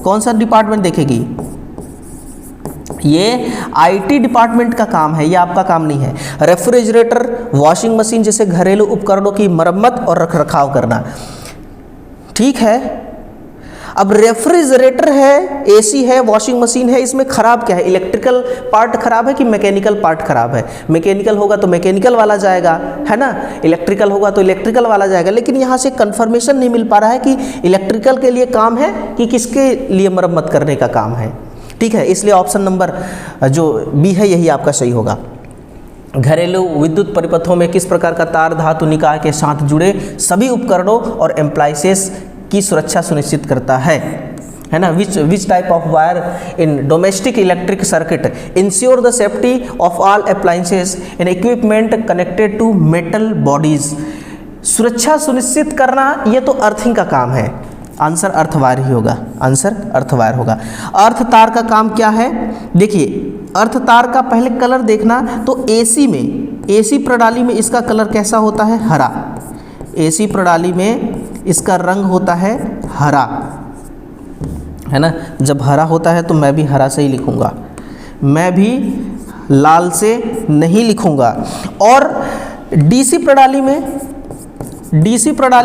कौन सा डिपार्टमेंट देखेगी? ये आईटी डिपार्टमेंट का काम है, ये आपका काम नहीं है। रेफ्रिजरेटर, वॉशिंग मशीन जैसे घरेलू उपकरणों की मरम्मत और रखरखाव करना, ठीक है। अब रेफ्रिजरेटर है, एसी है, वॉशिंग मशीन है, इसमें खराब क्या है? इलेक्ट्रिकल पार्ट खराब है कि मैकेनिकल पार्ट खराब है? मैकेनिकल होगा तो मैकेनिकल वाला जाएगा, है ना, इलेक्ट्रिकल होगा तो इलेक्ट्रिकल वाला जाएगा। लेकिन यहाँ से कंफर्मेशन नहीं मिल पा रहा है कि इलेक्ट्रिकल के लिए काम है कि किसके लिए मरम्मत करने का काम है, ठीक है। इसलिए ऑप्शन नंबर जो बी है यही आपका सही होगा। घरेलू विद्युत परिपथों में किस प्रकार का तार धातु निकाय के साथ जुड़े सभी उपकरणों और एम्प्लाइसेस की सुरक्षा सुनिश्चित करता है ना। Which type of wire in domestic electric circuit ensure the safety of all appliances and equipment connected to metal bodies. सुरक्षा सुनिश्चित करना ये तो अर्थिंग का काम है, आंसर अर्थवायर ही होगा, आंसर अर्थवायर होगा। अर्थ तार का काम क्या है? देखिए अर्थ तार का पहले कलर देखना, तो एसी में, एसी प्रणाली में इसका कलर कैसा होता है? हरा। एसी प्रणाली में इसका रंग होता है हरा, है ना। जब हरा होता है तो मैं भी हरा से ही लिखूँगा, मैं भी लाल से नहीं लिखूँगा। और डीसी प्रणाली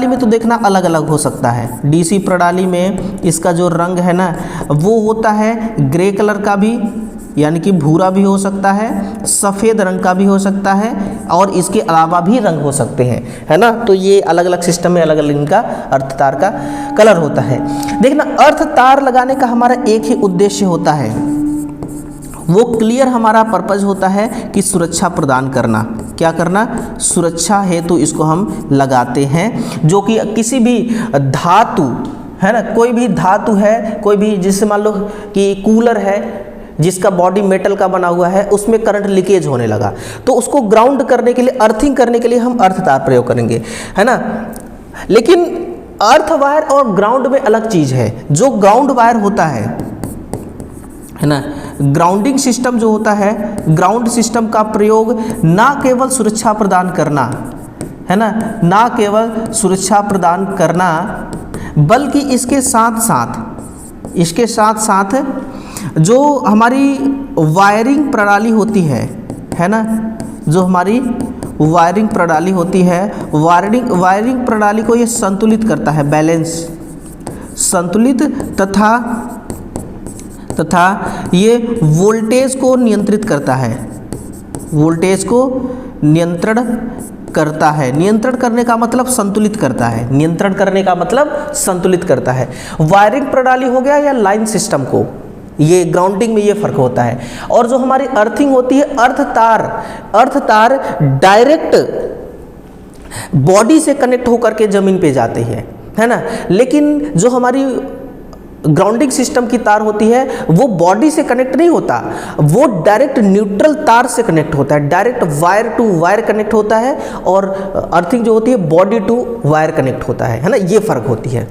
में तो देखना अलग अलग हो सकता है। डीसी प्रणाली में इसका जो रंग है ना वो होता है ग्रे कलर का भी, यानी कि भूरा भी हो सकता है, सफ़ेद रंग का भी हो सकता है, और इसके अलावा भी रंग हो सकते हैं, है ना। तो ये अलग अलग सिस्टम में अलग अलग इनका अर्थ तार का कलर होता है। देखना, अर्थ तार लगाने का हमारा एक ही उद्देश्य होता है, वो क्लियर हमारा पर्पज होता है कि सुरक्षा प्रदान करना। क्या करना? सुरक्षा हेतु इसको हम लगाते हैं, जो कि किसी भी धातु, है ना, कोई भी धातु है, कोई भी, जैसे मान लो कि कूलर है जिसका बॉडी मेटल का बना हुआ है, उसमें करंट लीकेज होने लगा, तो उसको ग्राउंड करने के लिए, अर्थिंग करने के लिए हम अर्थ तार प्रयोग करेंगे, है ना। लेकिन अर्थ वायर और ग्राउंड में अलग चीज़ है। जो ग्राउंड वायर होता है ना, ग्राउंडिंग सिस्टम जो होता है, ग्राउंड सिस्टम का प्रयोग ना केवल सुरक्षा प्रदान करना, है ना, ना केवल सुरक्षा प्रदान करना, बल्कि इसके साथ साथ जो हमारी वायरिंग प्रणाली होती है ना, जो हमारी वायरिंग प्रणाली होती है, वायरिंग प्रणाली को ये संतुलित करता है, बैलेंस, संतुलित तथा ये वोल्टेज को नियंत्रित करता है, वोल्टेज को नियंत्रण करता है। नियंत्रण करने का मतलब संतुलित करता है, नियंत्रण करने का मतलब संतुलित करता है। वायरिंग प्रणाली हो गया या लाइन सिस्टम को, ये ग्राउंडिंग में ये फर्क होता है। और जो हमारी अर्थिंग होती है, अर्थ तार डायरेक्ट बॉडी से कनेक्ट होकर के जमीन पे जाते हैं, है ना। लेकिन जो हमारी ग्राउंडिंग सिस्टम की तार होती है वो बॉडी से कनेक्ट नहीं होता, वो डायरेक्ट न्यूट्रल तार से कनेक्ट होता है, direct wire to wire connect होता है। और अर्थिंग जो होती है बॉडी टू वायर कनेक्ट होता है ना, ये फर्क होती है।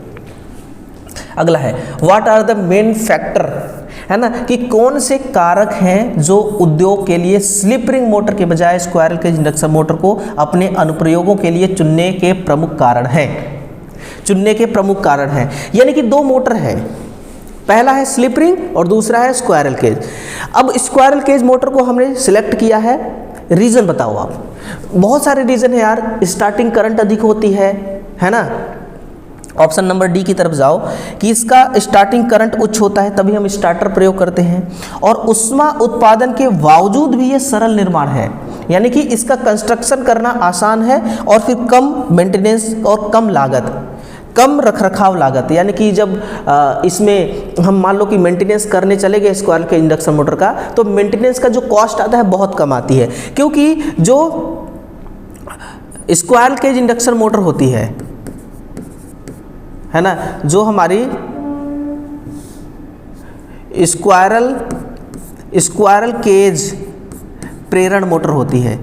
अगला है, what are the main factor, है ना, कि कौन से कारक हैं जो उद्योग के लिए स्लिप रिंग मोटर के बजाय स्क्वायरल केज इंडक्शन मोटर को अपने अनुप्रयोगों के लिए चुनने के प्रमुख कारण हैं। यानी कि दो मोटर है, पहला है स्लिप रिंग और दूसरा है स्क्वायरल केज। अब स्क्वायरल केज मोटर को हमने सिलेक्ट किया है, रीज़न बताओ आप। बहुत सारे रीज़न है यार, स्टार्टिंग करंट अधिक होती है ना। ऑप्शन नंबर डी की तरफ जाओ कि इसका स्टार्टिंग करंट उच्च होता है, तभी हम स्टार्टर प्रयोग करते हैं। और ऊष्मा उत्पादन के बावजूद भी ये सरल निर्माण है, यानी कि इसका कंस्ट्रक्शन करना आसान है, और फिर कम मेंटेनेंस और कम रखरखाव लागत। यानी कि जब इसमें हम मान लो कि मेंटेनेंस करने चले गए स्क्वायरल केज इंडक्शन मोटर का, तो मेंटेनेंस का जो कॉस्ट आता है बहुत कम आती है, क्योंकि जो स्क्वायरल केज इंडक्शन मोटर होती है ना, जो हमारी स्क्वायरल केज प्रेरण मोटर होती है,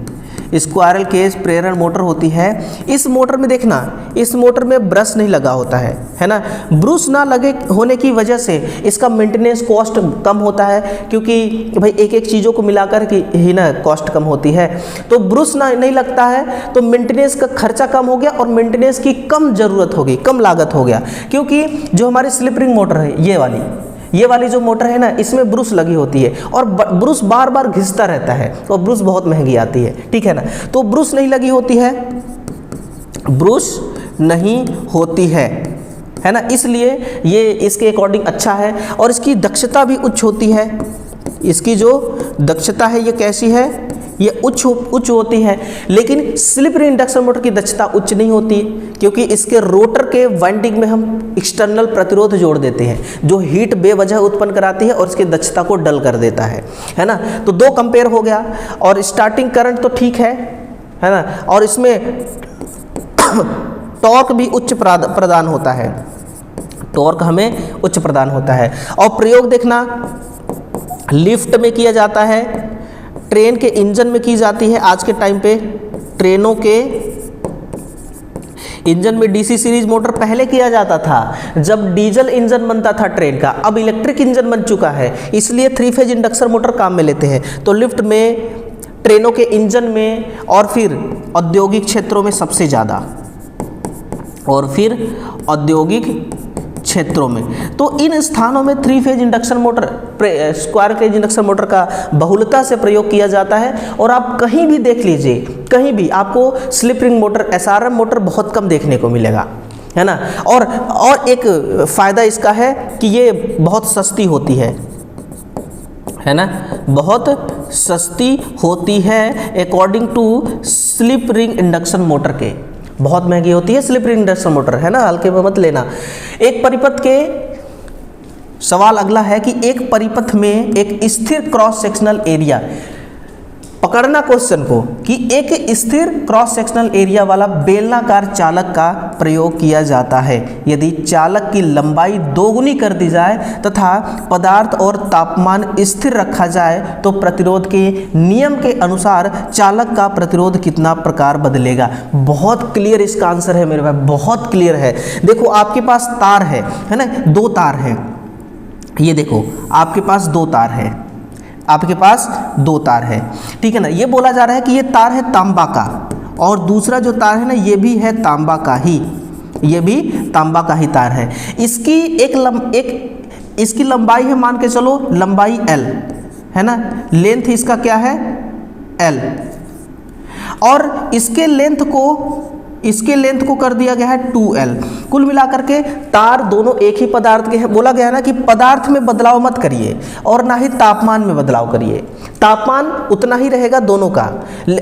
स्क्वायरल केज प्रेरण मोटर होती है, इस मोटर में देखना, इस मोटर में ब्रश नहीं लगा होता है ना। ब्रश ना लगे होने की वजह से इसका मेंटेनेंस कॉस्ट कम होता है, क्योंकि भाई एक एक चीज़ों को मिलाकर के ही ना कॉस्ट कम होती है। तो ब्रश ना नहीं लगता है तो मेंटेनेंस का खर्चा कम हो गया और मेंटेनेंस की कम ज़रूरत होगी, कम लागत हो गया। क्योंकि जो हमारी स्लिप रिंग मोटर है, ये वाली जो मोटर है ना, इसमें ब्रश लगी होती है और ब्रश बार बार घिसता रहता है, और ब्रश बहुत महंगी आती है, ठीक है ना। तो ब्रश नहीं लगी होती है, है ना, इसलिए ये इसके अकॉर्डिंग अच्छा है। और इसकी दक्षता भी उच्च होती है, इसकी जो दक्षता है ये कैसी है, ये उच्च होती है। लेकिन स्लिप रिंग इंडक्शन मोटर की दक्षता उच्च नहीं होती, क्योंकि इसके रोटर के वाइंडिंग में हम एक्सटर्नल प्रतिरोध जोड़ देते हैं, जो हीट बेवजह उत्पन्न कराती है और इसकी दक्षता को डल कर देता है ना। तो दो कंपेयर हो गया। और स्टार्टिंग करंट तो ठीक है ना, और इसमें टॉर्क भी उच्च प्रदान होता है, टॉर्क हमें उच्च प्रदान होता है। और प्रयोग देखना, लिफ्ट में किया जाता है, ट्रेन के इंजन में की जाती है। आज के टाइम पे ट्रेनों के इंजन में डीसी सीरीज मोटर पहले किया जाता था, जब डीजल इंजन बनता था ट्रेन का। अब इलेक्ट्रिक इंजन बन चुका है, इसलिए 3 फेज इंडक्शन मोटर काम में लेते हैं। तो लिफ्ट में, ट्रेनों के इंजन में, और फिर औद्योगिक क्षेत्रों में सबसे ज़्यादा, और फिर औद्योगिक क्षेत्रों में। तो इन स्थानों में 3 phase induction motor, square cage induction motor का बहुलता से प्रयोग किया जाता है। और आप कहीं भी देख लीजिए, कहीं भी आपको slip ring motor, SRM motor बहुत कम देखने को मिलेगा, है ना। और एक फ़ायदा इसका है कि ये बहुत सस्ती होती है ना, बहुत सस्ती होती है according to slip ring induction motor के। बहुत महंगी होती है स्लिप रिंग इंडक्शन मोटर, है ना, हल्के में मत लेना। एक परिपथ के सवाल अगला है कि एक परिपथ में एक स्थिर क्रॉस सेक्शनल एरिया, पकड़ना क्वेश्चन को, कि एक स्थिर क्रॉस सेक्शनल एरिया वाला बेलनाकार चालक का प्रयोग किया जाता है यदि चालक की लंबाई दोगुनी कर दी जाए तथा पदार्थ और तापमान स्थिर रखा जाए तो प्रतिरोध के नियम के अनुसार चालक का प्रतिरोध कितना प्रकार बदलेगा। बहुत क्लियर इसका आंसर है मेरे भाई, बहुत क्लियर है। देखो आपके पास तार है ना, 2 तार हैं, ये देखो आपके पास 2 तार है, आपके पास 2 तार है, ठीक है ना। ये बोला जा रहा है कि ये तार है तांबा का, और दूसरा जो तार है ना ये भी है तांबा का ही, ये भी तांबा का ही तार है। इसकी इसकी लंबाई है, मान के चलो लंबाई L है ना, लेंथ इसका क्या है L, और इसके लेंथ को कर दिया गया है 2L। कुल मिलाकर के तार दोनों एक ही पदार्थ के हैं। बोला गया है ना कि पदार्थ में बदलाव मत करिए और ना ही तापमान में बदलाव करिए, तापमान उतना ही रहेगा दोनों का,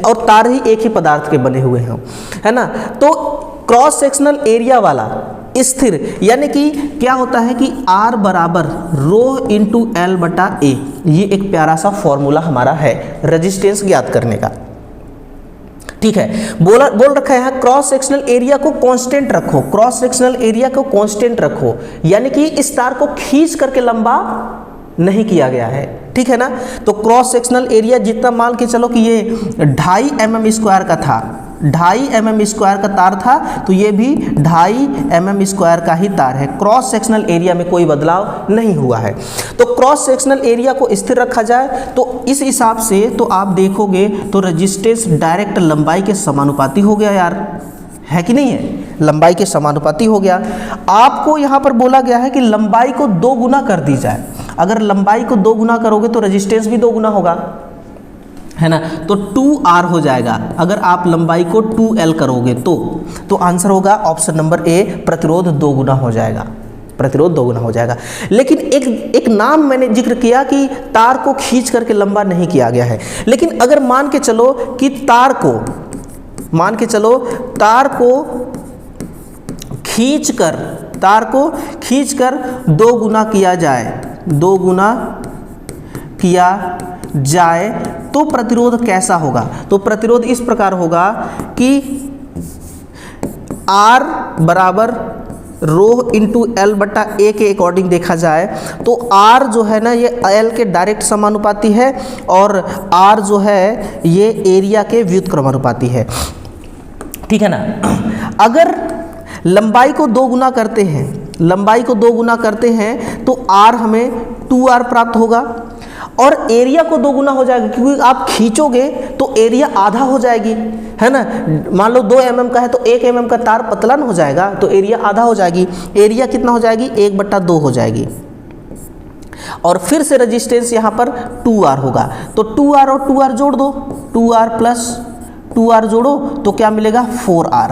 और तार ही एक ही पदार्थ के बने हुए हैं, है ना। तो क्रॉस सेक्शनल एरिया वाला स्थिर, यानी कि क्या होता है कि R बराबर रो इंटू L बटा A, ये एक प्यारा सा फॉर्मूला हमारा है रेजिस्टेंस ज्ञात करने का, ठीक है। बोल रखा है यहाँ क्रॉस सेक्शनल एरिया को कांस्टेंट रखो, क्रॉस सेक्शनल एरिया को कांस्टेंट रखो, यानी कि इस तार को खींच करके लंबा नहीं किया गया है, ठीक है ना। तो क्रॉस सेक्शनल एरिया जितना, मान के चलो कि ये 2.5 mm स्क्वायर का था, 2.5 mm स्क्वायर का तार था, तो ये भी 2.5 mm स्क्वायर का ही तार है। क्रॉस सेक्शनल एरिया में कोई बदलाव नहीं हुआ है। तो क्रॉस सेक्शनल एरिया को स्थिर रखा जाए तो इस हिसाब से तो आप देखोगे तो रेजिस्टेंस डायरेक्ट लंबाई के समानुपाती हो गया यार, है कि नहीं है, लंबाई के समानुपाती हो गया। आपको यहाँ पर बोला गया है कि लंबाई को 2 गुना कर दी जाए, अगर लंबाई को 2 गुना करोगे तो रेजिस्टेंस भी 2 गुना होगा, है ना। तो 2R हो जाएगा अगर आप लंबाई को 2L करोगे तो आंसर होगा ऑप्शन नंबर A, प्रतिरोध 2 गुना हो जाएगा, प्रतिरोध 2 गुना हो जाएगा। लेकिन एक नाम मैंने जिक्र किया कि तार को खींच करके लंबा नहीं किया गया है, लेकिन अगर मान के चलो कि तार को खींचकर 2 गुना किया जाए, 2 गुना किया जाए तो प्रतिरोध कैसा होगा। तो प्रतिरोध इस प्रकार होगा कि R बराबर रो इंटू L बटा A के अकॉर्डिंग देखा जाए तो R जो है ना ये L के डायरेक्ट समानुपाती है, और R जो है ये एरिया के व्युत्क्रमानुपाती है, ठीक है ना। अगर लंबाई को 2 गुना करते हैं तो R हमें 2R प्राप्त होगा, और एरिया को 2 गुना हो जाएगा, क्योंकि आप खींचोगे तो एरिया आधा हो जाएगी, है ना। मान लो 2 mm का है तो 1 mm का तार पतला न हो जाएगा तो एरिया आधा हो जाएगी, एरिया कितना हो जाएगी 1/2 हो जाएगी, और फिर से रेजिस्टेंस यहाँ पर 2R होगा। तो 2R और 2R जोड़ दो, 2R प्लस 2R जोड़ो तो क्या मिलेगा 4R।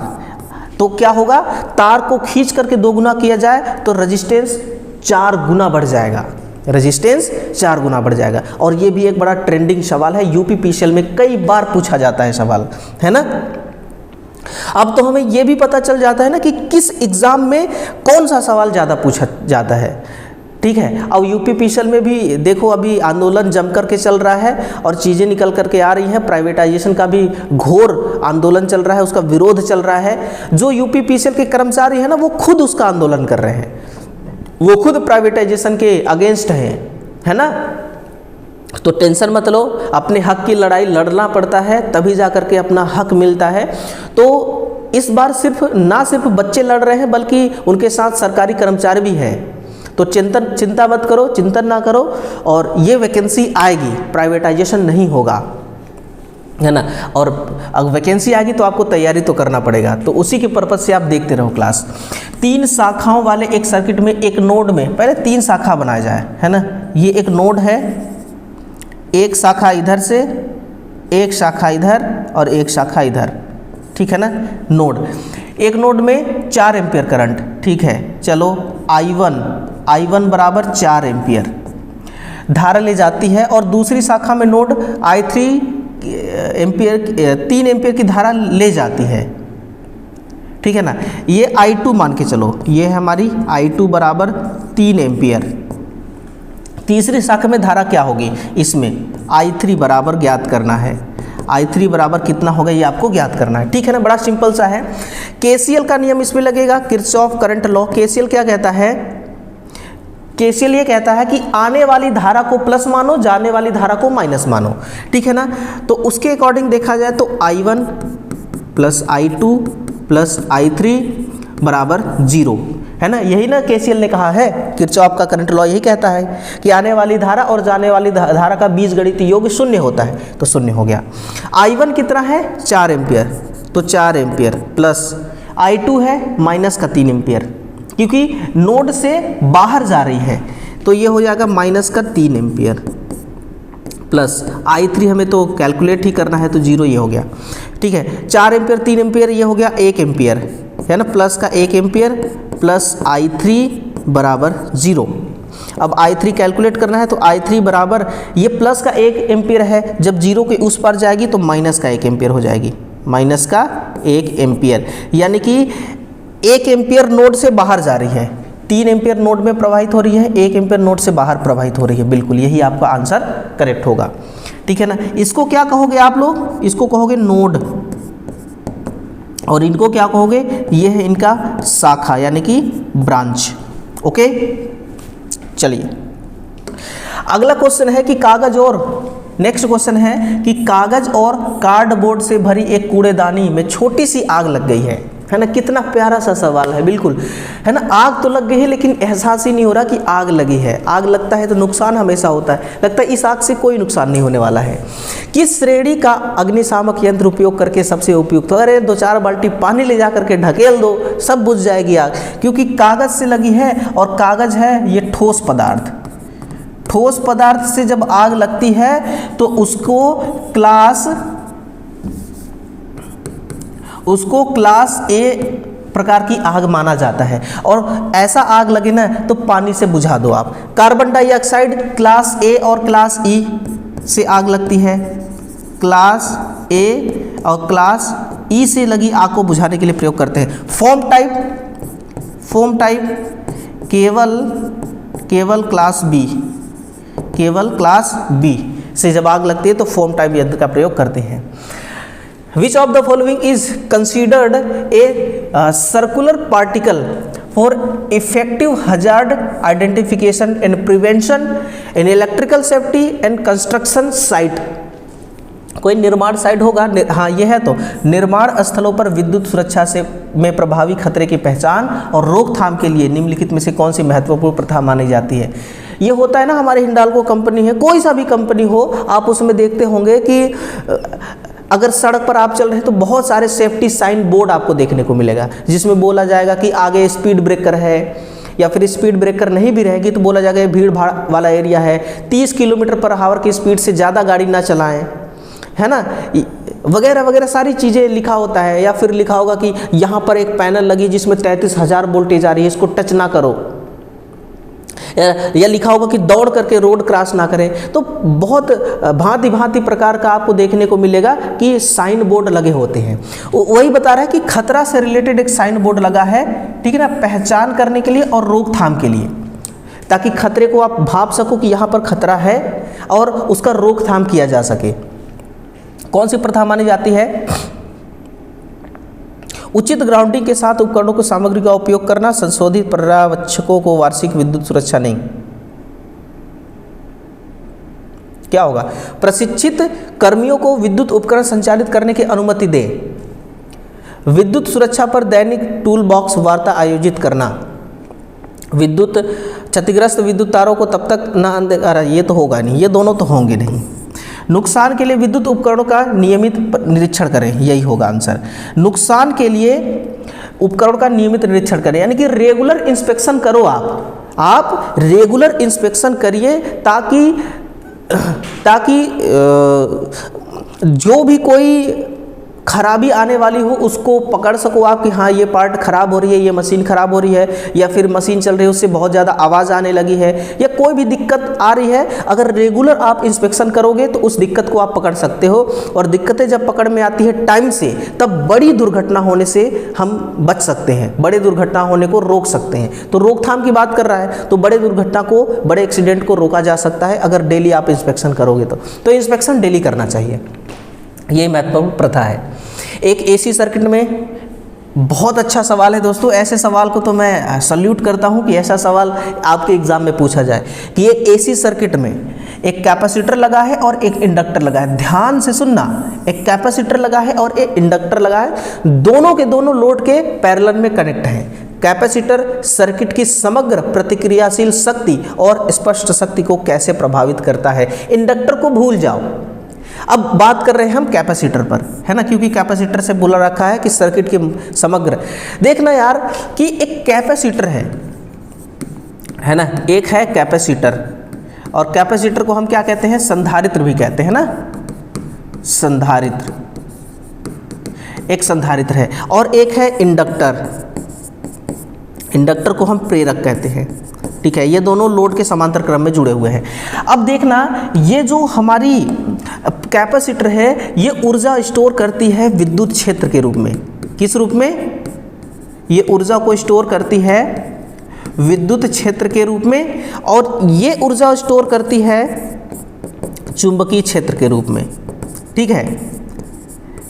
तो क्या होगा, तार को खींच करके 2 गुना किया जाए तो रेजिस्टेंस 4 गुना बढ़ जाएगा, रेजिस्टेंस 4 गुना बढ़ जाएगा। और ये भी एक बड़ा ट्रेंडिंग सवाल है, यूपीपीसीएल में कई बार पूछा जाता है सवाल, है ना। अब तो हमें ये भी पता चल जाता है ना कि किस एग्जाम में कौन सा सवाल ज़्यादा पूछा जाता है, ठीक है। अब यूपीपीसीएल में भी देखो अभी आंदोलन जम करके चल रहा है और चीज़ें निकल करके आ रही हैं, प्राइवेटाइजेशन का भी घोर आंदोलन चल रहा है, उसका विरोध चल रहा है। जो यूपीपीसीएल के कर्मचारी हैं ना वो खुद उसका आंदोलन कर रहे हैं, वो खुद प्राइवेटाइजेशन के अगेंस्ट हैं, है ना। तो टेंशन मत लो, अपने हक की लड़ाई लड़ना पड़ता है तभी जा करके अपना हक मिलता है। तो इस बार ना सिर्फ बच्चे लड़ रहे हैं बल्कि उनके साथ सरकारी कर्मचारी भी हैं। तो चिंता मत करो, चिंतन ना करो, और ये वैकेंसी आएगी, प्राइवेटाइजेशन नहीं होगा, है ना। और अगर वैकेंसी आ गई तो आपको तैयारी तो करना पड़ेगा, तो उसी के पर्पज़ से आप देखते रहो क्लास। 3 शाखाओं वाले एक सर्किट में एक नोड में पहले 3 शाखा बनाया जाए, है ना। ये एक नोड है, एक शाखा इधर से, एक शाखा इधर और एक शाखा इधर, ठीक है ना। नोड, एक नोड में 4 एम्पियर करंट, ठीक है। चलो I1 बराबर 4 एम्पियर धारा ले जाती है, और दूसरी शाखा में नोड I3 एम्पियर 3 एम्पियर की धारा ले जाती है, ठीक है ना। ये I2 मान के चलो, ये है हमारी I2 बराबर 3 एम्पियर। तीसरी शाखा में धारा क्या होगी, इसमें I3 बराबर ज्ञात करना है। I3 बराबर कितना होगा ये आपको ज्ञात करना है, ठीक है ना। बड़ा सिंपल सा है। KCL का नियम इसमें लगेगा, किरचॉफ करंट लॉ। KCL क्या कहता है, KCL ये कहता है कि आने वाली धारा को प्लस मानो, जाने वाली धारा को माइनस मानो, ठीक है ना। तो उसके अकॉर्डिंग देखा जाए तो I1 plus I2 plus I3 बराबर 0, है ना। यही ना KCL ने कहा है, किरचॉफ का करंट लॉ यही कहता है कि आने वाली धारा और जाने वाली धारा का बीजगणितीय योग 0 होता है, तो 0 हो गया। I1 कितना है 4 एम्पियर, तो 4 एम्पियर प्लस I2 है माइनस का 3 एम्पियर, क्योंकि नोड से बाहर जा रही है, तो ये हो जाएगा माइनस का 3 एम्पियर प्लस I3 हमें तो कैलकुलेट ही करना है, तो 0 ये हो गया, ठीक है। 4 एम्पियर 3 एम्पियर ये हो गया 1 एम्पियर, है ना, प्लस का 1 एम्पियर प्लस I3 बराबर 0। अब I3 कैलकुलेट करना है, तो I3 बराबर ये प्लस का 1 एम्पियर है, जब 0 के उस पार जाएगी तो माइनस का 1 एम्पियर हो जाएगी, माइनस का 1 एम्पियर, यानी कि 1 एम्पियर नोड से बाहर जा रही है, 3 एम्पियर नोड में प्रवाहित हो रही है, 1 एम्पियर नोड से बाहर प्रवाहित हो रही है। बिल्कुल यही आपका आंसर करेक्ट होगा, ठीक है ना। इसको क्या कहोगे आप लोग, इसको कहोगे नोड, और इनको क्या कहोगे, ये है इनका शाखा यानी कि ब्रांच। ओके, चलिए अगला क्वेश्चन है कि कागज और, नेक्स्ट क्वेश्चन है कि कागज और कार्डबोर्ड से भरी एक कूड़ेदानी में छोटी सी आग लग गई है ना। कितना प्यारा सा सवाल है, बिल्कुल, है ना। आग तो लग गई है लेकिन एहसास ही नहीं हो रहा कि आग लगी है। आग लगता है तो नुकसान हमेशा होता है, लगता है इस आग से कोई नुकसान नहीं होने वाला है। किस श्रेणी का अग्निशामक यंत्र उपयोग करके सबसे उपयुक्त हो, अरे 2-4 बाल्टी पानी ले जा करके ढकेल दो, सब बुझ जाएगी आग, क्योंकि कागज से लगी है, और कागज है ये ठोस पदार्थ। ठोस पदार्थ से जब आग लगती है तो उसको क्लास A प्रकार की आग माना जाता है, और ऐसा आग लगे ना तो पानी से बुझा दो आप। कार्बन डाइऑक्साइड क्लास A और क्लास E से आग लगती है, क्लास A और क्लास E से लगी आग को बुझाने के लिए प्रयोग करते हैं। फोम टाइप केवल क्लास B से जब आग लगती है तो फोम टाइप यंत्र का प्रयोग करते हैं। Which of the following is considered a circular particle for effective hazard identification and prevention in electrical safety and construction site? कोई निर्माण साइट होगा, हाँ ये है, तो निर्माण स्थलों पर विद्युत सुरक्षा से में प्रभावी खतरे की पहचान और रोकथाम के लिए निम्नलिखित में से कौन सी महत्वपूर्ण प्रथा मानी जाती है। ये होता है ना, हमारे हिंडाल्को कंपनी है, कोई सा भी कंपनी हो, आप उसमें देखते होंगे कि अगर सड़क पर आप चल रहे हैं तो बहुत सारे सेफ्टी साइन बोर्ड आपको देखने को मिलेगा, जिसमें बोला जाएगा कि आगे स्पीड ब्रेकर है, या फिर स्पीड ब्रेकर नहीं भी रहेगी तो बोला जाएगा ये भीड़ भाड़ वाला एरिया है, 30 किलोमीटर पर आवर की स्पीड से ज़्यादा गाड़ी ना चलाएं, है ना, वगैरह वगैरह सारी चीज़ें लिखा होता है। या फिर लिखा होगा कि यहाँ पर एक पैनल लगी जिसमें 33,000 वोल्टेज आ रही है, इसको टच ना करो, या लिखा होगा कि दौड़ करके रोड क्रॉस ना करें। तो बहुत भांति भांति प्रकार का आपको देखने को मिलेगा कि साइन बोर्ड लगे होते हैं। वही बता रहा है कि खतरा से रिलेटेड एक साइन बोर्ड लगा है, ठीक है ना, पहचान करने के लिए और रोकथाम के लिए, ताकि खतरे को आप भाप सको कि यहाँ पर खतरा है और उसका रोकथाम किया जा सके। कौन सी प्रथा मानी जाती है? उचित ग्राउंडिंग के साथ उपकरणों को सामग्री का उपयोग करना, संशोधित पर्यवेक्षकों को वार्षिक विद्युत सुरक्षा नहीं। क्या होगा? प्रशिक्षित कर्मियों को विद्युत उपकरण संचालित करने की अनुमति दे, विद्युत सुरक्षा पर दैनिक टूल बॉक्स वार्ता आयोजित करना, विद्युत क्षतिग्रस्त विद्युत तारों को तब तक न, ये तो होगा नहीं, ये दोनों तो होंगे नहीं। नुकसान के लिए विद्युत उपकरणों का नियमित निरीक्षण करें, यही होगा आंसर। नुकसान के लिए उपकरण का नियमित निरीक्षण करें, यानी कि रेगुलर इंस्पेक्शन करो आप रेगुलर इंस्पेक्शन करिए, ताकि जो भी कोई खराबी आने वाली हो उसको पकड़ सको आप कि हाँ ये पार्ट खराब हो रही है, ये मशीन खराब हो रही है, या फिर मशीन चल रही है उससे बहुत ज़्यादा आवाज़ आने लगी है, या कोई भी दिक्कत आ रही है। अगर रेगुलर आप इंस्पेक्शन करोगे तो उस दिक्कत को आप पकड़ सकते हो, और दिक्कतें जब पकड़ में आती है टाइम से, तब बड़ी दुर्घटना होने से हम बच सकते हैं, बड़े दुर्घटना होने को रोक सकते हैं। तो रोकथाम की बात कर रहा है, तो बड़े दुर्घटना को, बड़े एक्सीडेंट को रोका जा सकता है अगर डेली आप इंस्पेक्शन करोगे तो इंस्पेक्शन डेली करना चाहिए, ये महत्वपूर्ण प्रथा है। एक एसी सर्किट में बहुत अच्छा सवाल है दोस्तों, ऐसे सवाल को तो मैं सल्यूट करता हूं कि ऐसा सवाल आपके एग्जाम में पूछा जाए कि एक एसी सर्किट में एक कैपेसिटर लगा है और एक इंडक्टर लगा है। ध्यान से सुनना, एक कैपेसिटर लगा है और एक इंडक्टर लगा है, दोनों के दोनों लोड के पैरेलल में कनेक्ट हैं। कैपेसिटर सर्किट की समग्र प्रतिक्रियाशील शक्ति और स्पष्ट शक्ति को कैसे प्रभावित करता है, इंडक्टर को भूल जाओ। अब बात कर रहे हैं हम कैपेसिटर पर, है ना, क्योंकि कैपेसिटर से बोला रखा है कि सर्किट की समग्र। देखना यार कि एक कैपेसिटर है ना, एक है कैपेसिटर, और कैपेसिटर को हम क्या कहते हैं, संधारित्र भी कहते हैं ना, संधारित्र, एक संधारित्र है, और एक है इंडक्टर, इंडक्टर को हम प्रेरक कहते हैं। ठीक है, ये दोनों लोड के समांतर क्रम में जुड़े हुए हैं। अब देखना, ये जो हमारी कैपेसिटर है ये ऊर्जा स्टोर करती है विद्युत क्षेत्र के रूप में। किस रूप में? ये ऊर्जा को स्टोर करती है विद्युत क्षेत्र के रूप में, और ये ऊर्जा स्टोर करती है चुंबकीय क्षेत्र के रूप में। ठीक है,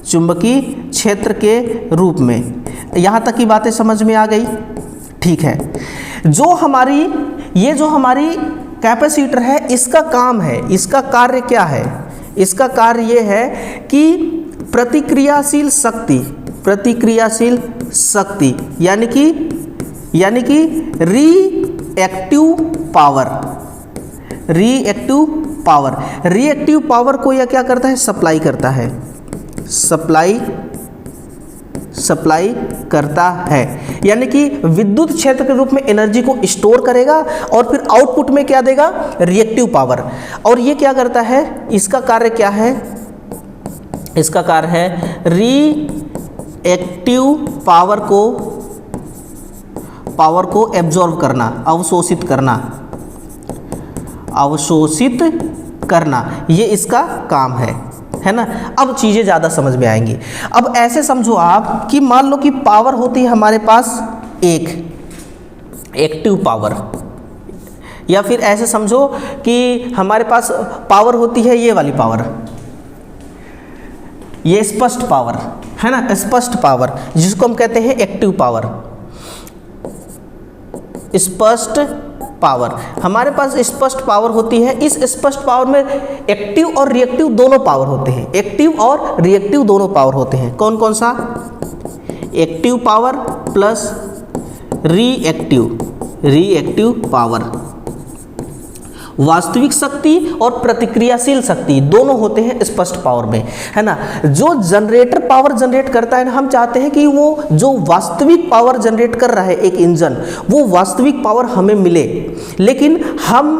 चुंबकीय क्षेत्र के रूप में। यहाँ तक की बातें समझ में आ गई? ठीक है, ये जो हमारी कैपेसिटर है, इसका काम है, इसका कार्य क्या है? इसका कार्य ये है कि प्रतिक्रियाशील शक्ति यानी कि रिएक्टिव पावर को यह क्या करता है? सप्लाई करता है, सप्लाई करता है, यानी कि विद्युत क्षेत्र के रूप में एनर्जी को स्टोर करेगा और फिर आउटपुट में क्या देगा? Reactive power. और ये क्या करता है? इसका कार्य क्या है? इसका कार्य है रिएक्टिव पावर को एब्जॉर्ब करना, अवशोषित करना, ये इसका काम है ना। अब चीज़ें ज़्यादा समझ में आएंगी। अब ऐसे समझो आप कि मान लो कि पावर होती है हमारे पास एक एक्टिव पावर, या फिर ऐसे समझो कि हमारे पास पावर होती है ये वाली पावर, ये स्पष्ट पावर है ना, स्पष्ट पावर जिसको हम कहते हैं एक्टिव पावर। स्पष्ट पावर, हमारे पास स्पष्ट पावर होती है। इस स्पष्ट पावर में एक्टिव और रिएक्टिव दोनों पावर होते हैं, एक्टिव और रिएक्टिव दोनों पावर होते हैं। कौन कौन सा? Active power plus reactive power. वास्तविक शक्ति और प्रतिक्रियाशील शक्ति दोनों होते हैं स्पष्ट पावर में, है ना। जो जनरेटर पावर जनरेट करता है ना, हम चाहते हैं कि वो जो वास्तविक पावर जनरेट कर रहा है एक इंजन, वो वास्तविक पावर हमें मिले, लेकिन हम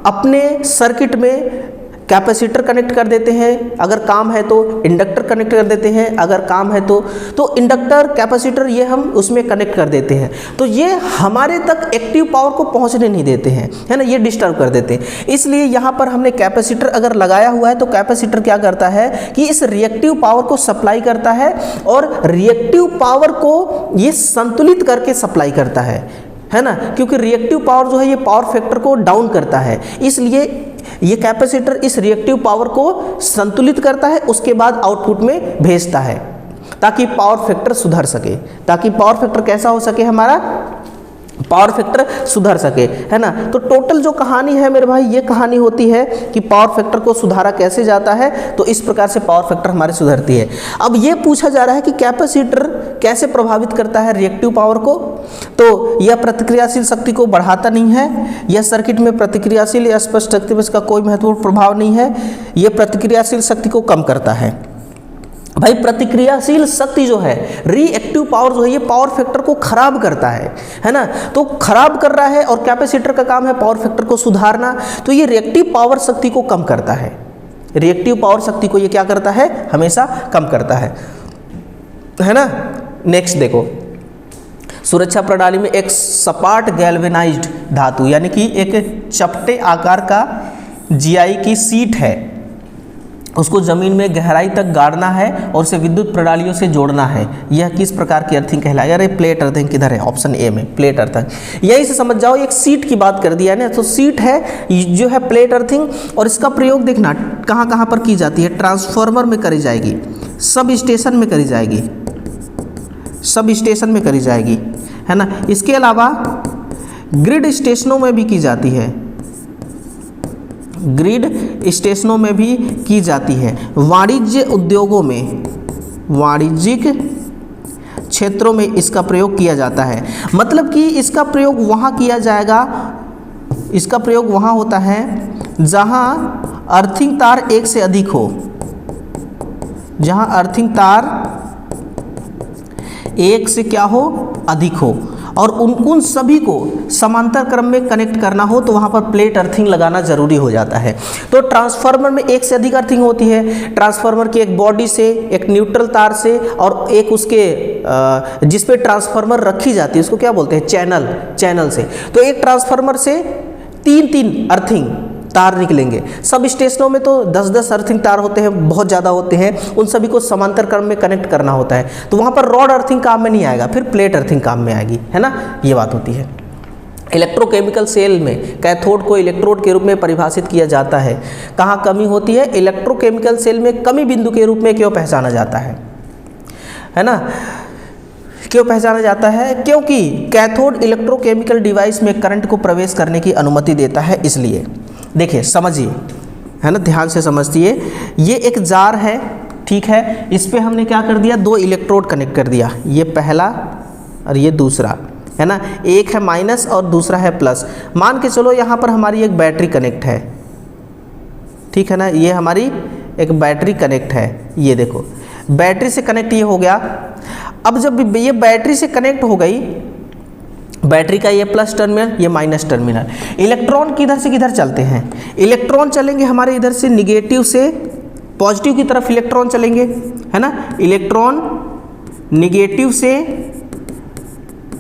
अपने सर्किट में कैपेसिटर कनेक्ट कर देते हैं, अगर काम है तो इंडक्टर कनेक्ट कर देते हैं, अगर काम है तो इंडक्टर कैपेसिटर ये हम उसमें कनेक्ट कर देते हैं, तो ये हमारे तक एक्टिव पावर को पहुंचने नहीं देते हैं, है ना, ये डिस्टर्ब कर देते हैं। इसलिए यहाँ पर हमने कैपेसिटर अगर लगाया हुआ है तो कैपेसिटर क्या करता है कि इस रिएक्टिव पावर को सप्लाई करता है, और रिएक्टिव पावर को ये संतुलित करके सप्लाई करता है ना, क्योंकि रिएक्टिव पावर जो है ये पावर फैक्टर को डाउन करता है, इसलिए ये कैपेसिटर इस रिएक्टिव पावर को संतुलित करता है, उसके बाद आउटपुट में भेजता है ताकि पावर फैक्टर सुधर सके, ताकि पावर फैक्टर कैसा हो सके हमारा? पावर फैक्टर सुधर सके, है ना। तो टोटल जो कहानी है मेरे भाई, ये कहानी होती है कि पावर फैक्टर को सुधारा कैसे जाता है। तो इस प्रकार से पावर फैक्टर हमारी सुधरती है। अब ये पूछा जा रहा है कि कैपेसिटर कैसे प्रभावित करता है रिएक्टिव पावर को। तो यह प्रतिक्रियाशील शक्ति को बढ़ाता नहीं है, यह सर्किट में प्रतिक्रियाशील या स्पष्ट शक्ति में इसका कोई महत्वपूर्ण प्रभाव नहीं है, यह प्रतिक्रियाशील शक्ति को कम करता है। भाई प्रतिक्रियाशील शक्ति जो है, रिएक्टिव पावर जो है, ये पावर फैक्टर को खराब करता है ना। तो खराब कर रहा है और कैपेसिटर का काम है पावर फैक्टर को सुधारना। तो ये रिएक्टिव पावर शक्ति को कम करता है, रिएक्टिव पावर शक्ति को ये क्या करता है, हमेशा कम करता है ना। नेक्स्ट देखो, सुरक्षा प्रणाली में एक सपाट गैल्वेनाइज्ड धातु यानी कि एक चपटे आकार का जीआई की सीट है, उसको जमीन में गहराई तक गाड़ना है और उसे विद्युत प्रणालियों से जोड़ना है। यह किस प्रकार की अर्थिंग कहलाएगा। अरे प्लेट अर्थिंग किधर है, ऑप्शन ए में प्लेट अर्थिंग। यही से समझ जाओ, एक सीट की बात कर दिया है ना। तो सीट है जो है प्लेट अर्थिंग, और इसका प्रयोग देखना कहाँ कहाँ पर की जाती है। ट्रांसफार्मर में करी जाएगी, सब स्टेशन में करी जाएगी, सब स्टेशन में करी जाएगी, है ना। इसके अलावा ग्रिड स्टेशनों में भी की जाती है, ग्रिड स्टेशनों में भी की जाती है। वाणिज्य उद्योगों में, वाणिज्यिक क्षेत्रों में इसका प्रयोग किया जाता है। मतलब कि इसका प्रयोग वहाँ किया जाएगा, इसका प्रयोग वहाँ होता है जहाँ अर्थिंग तार एक से अधिक हो, जहाँ अर्थिंग तार एक से क्या हो, अधिक हो, और उन सभी को समांतर क्रम में कनेक्ट करना हो, तो वहाँ पर प्लेट अर्थिंग लगाना जरूरी हो जाता है। तो ट्रांसफार्मर में एक से अधिक अर्थिंग होती है। ट्रांसफार्मर की एक बॉडी से, एक न्यूट्रल तार से, और एक उसके जिस पे ट्रांसफार्मर रखी जाती है उसको क्या बोलते हैं, चैनल, चैनल से। तो एक ट्रांसफार्मर से 3 अर्थिंग तार निकलेंगे। सब स्टेशनों में तो 10-10 अर्थिंग तार होते हैं, बहुत ज़्यादा होते हैं। उन सभी को समांतर क्रम में कनेक्ट करना होता है। तो वहाँ पर रॉड अर्थिंग काम में नहीं आएगा, फिर प्लेट अर्थिंग काम में आएगी, है ना। ये बात होती है। इलेक्ट्रोकेमिकल सेल में कैथोड को इलेक्ट्रोड के रूप में परिभाषित किया जाता है। कहाँ कमी होती है, इलेक्ट्रोकेमिकल सेल में कमी बिंदु के रूप में क्यों पहचाना जाता है ना। क्यों पहचाना जाता है, क्योंकि कैथोड इलेक्ट्रोकेमिकल डिवाइस में करंट को प्रवेश करने की अनुमति देता है, इसलिए। देखिए समझिए, है ना, ध्यान से समझिए। ये एक जार है, ठीक है। इस पे हमने क्या कर दिया, 2 इलेक्ट्रोड कनेक्ट कर दिया, ये पहला और ये दूसरा, है ना। एक है माइनस और दूसरा है प्लस। मान के चलो यहाँ पर हमारी एक बैटरी कनेक्ट है, ठीक है ना। ये हमारी एक बैटरी कनेक्ट है, ये देखो बैटरी से कनेक्ट ये हो गया। अब जब ये बैटरी से कनेक्ट हो गई, बैटरी का ये प्लस टर्मिनल, ये माइनस टर्मिनल, इलेक्ट्रॉन किधर से किधर चलते हैं, इलेक्ट्रॉन चलेंगे हमारे इधर से निगेटिव से पॉजिटिव की तरफ इलेक्ट्रॉन चलेंगे, है ना। इलेक्ट्रॉन निगेटिव से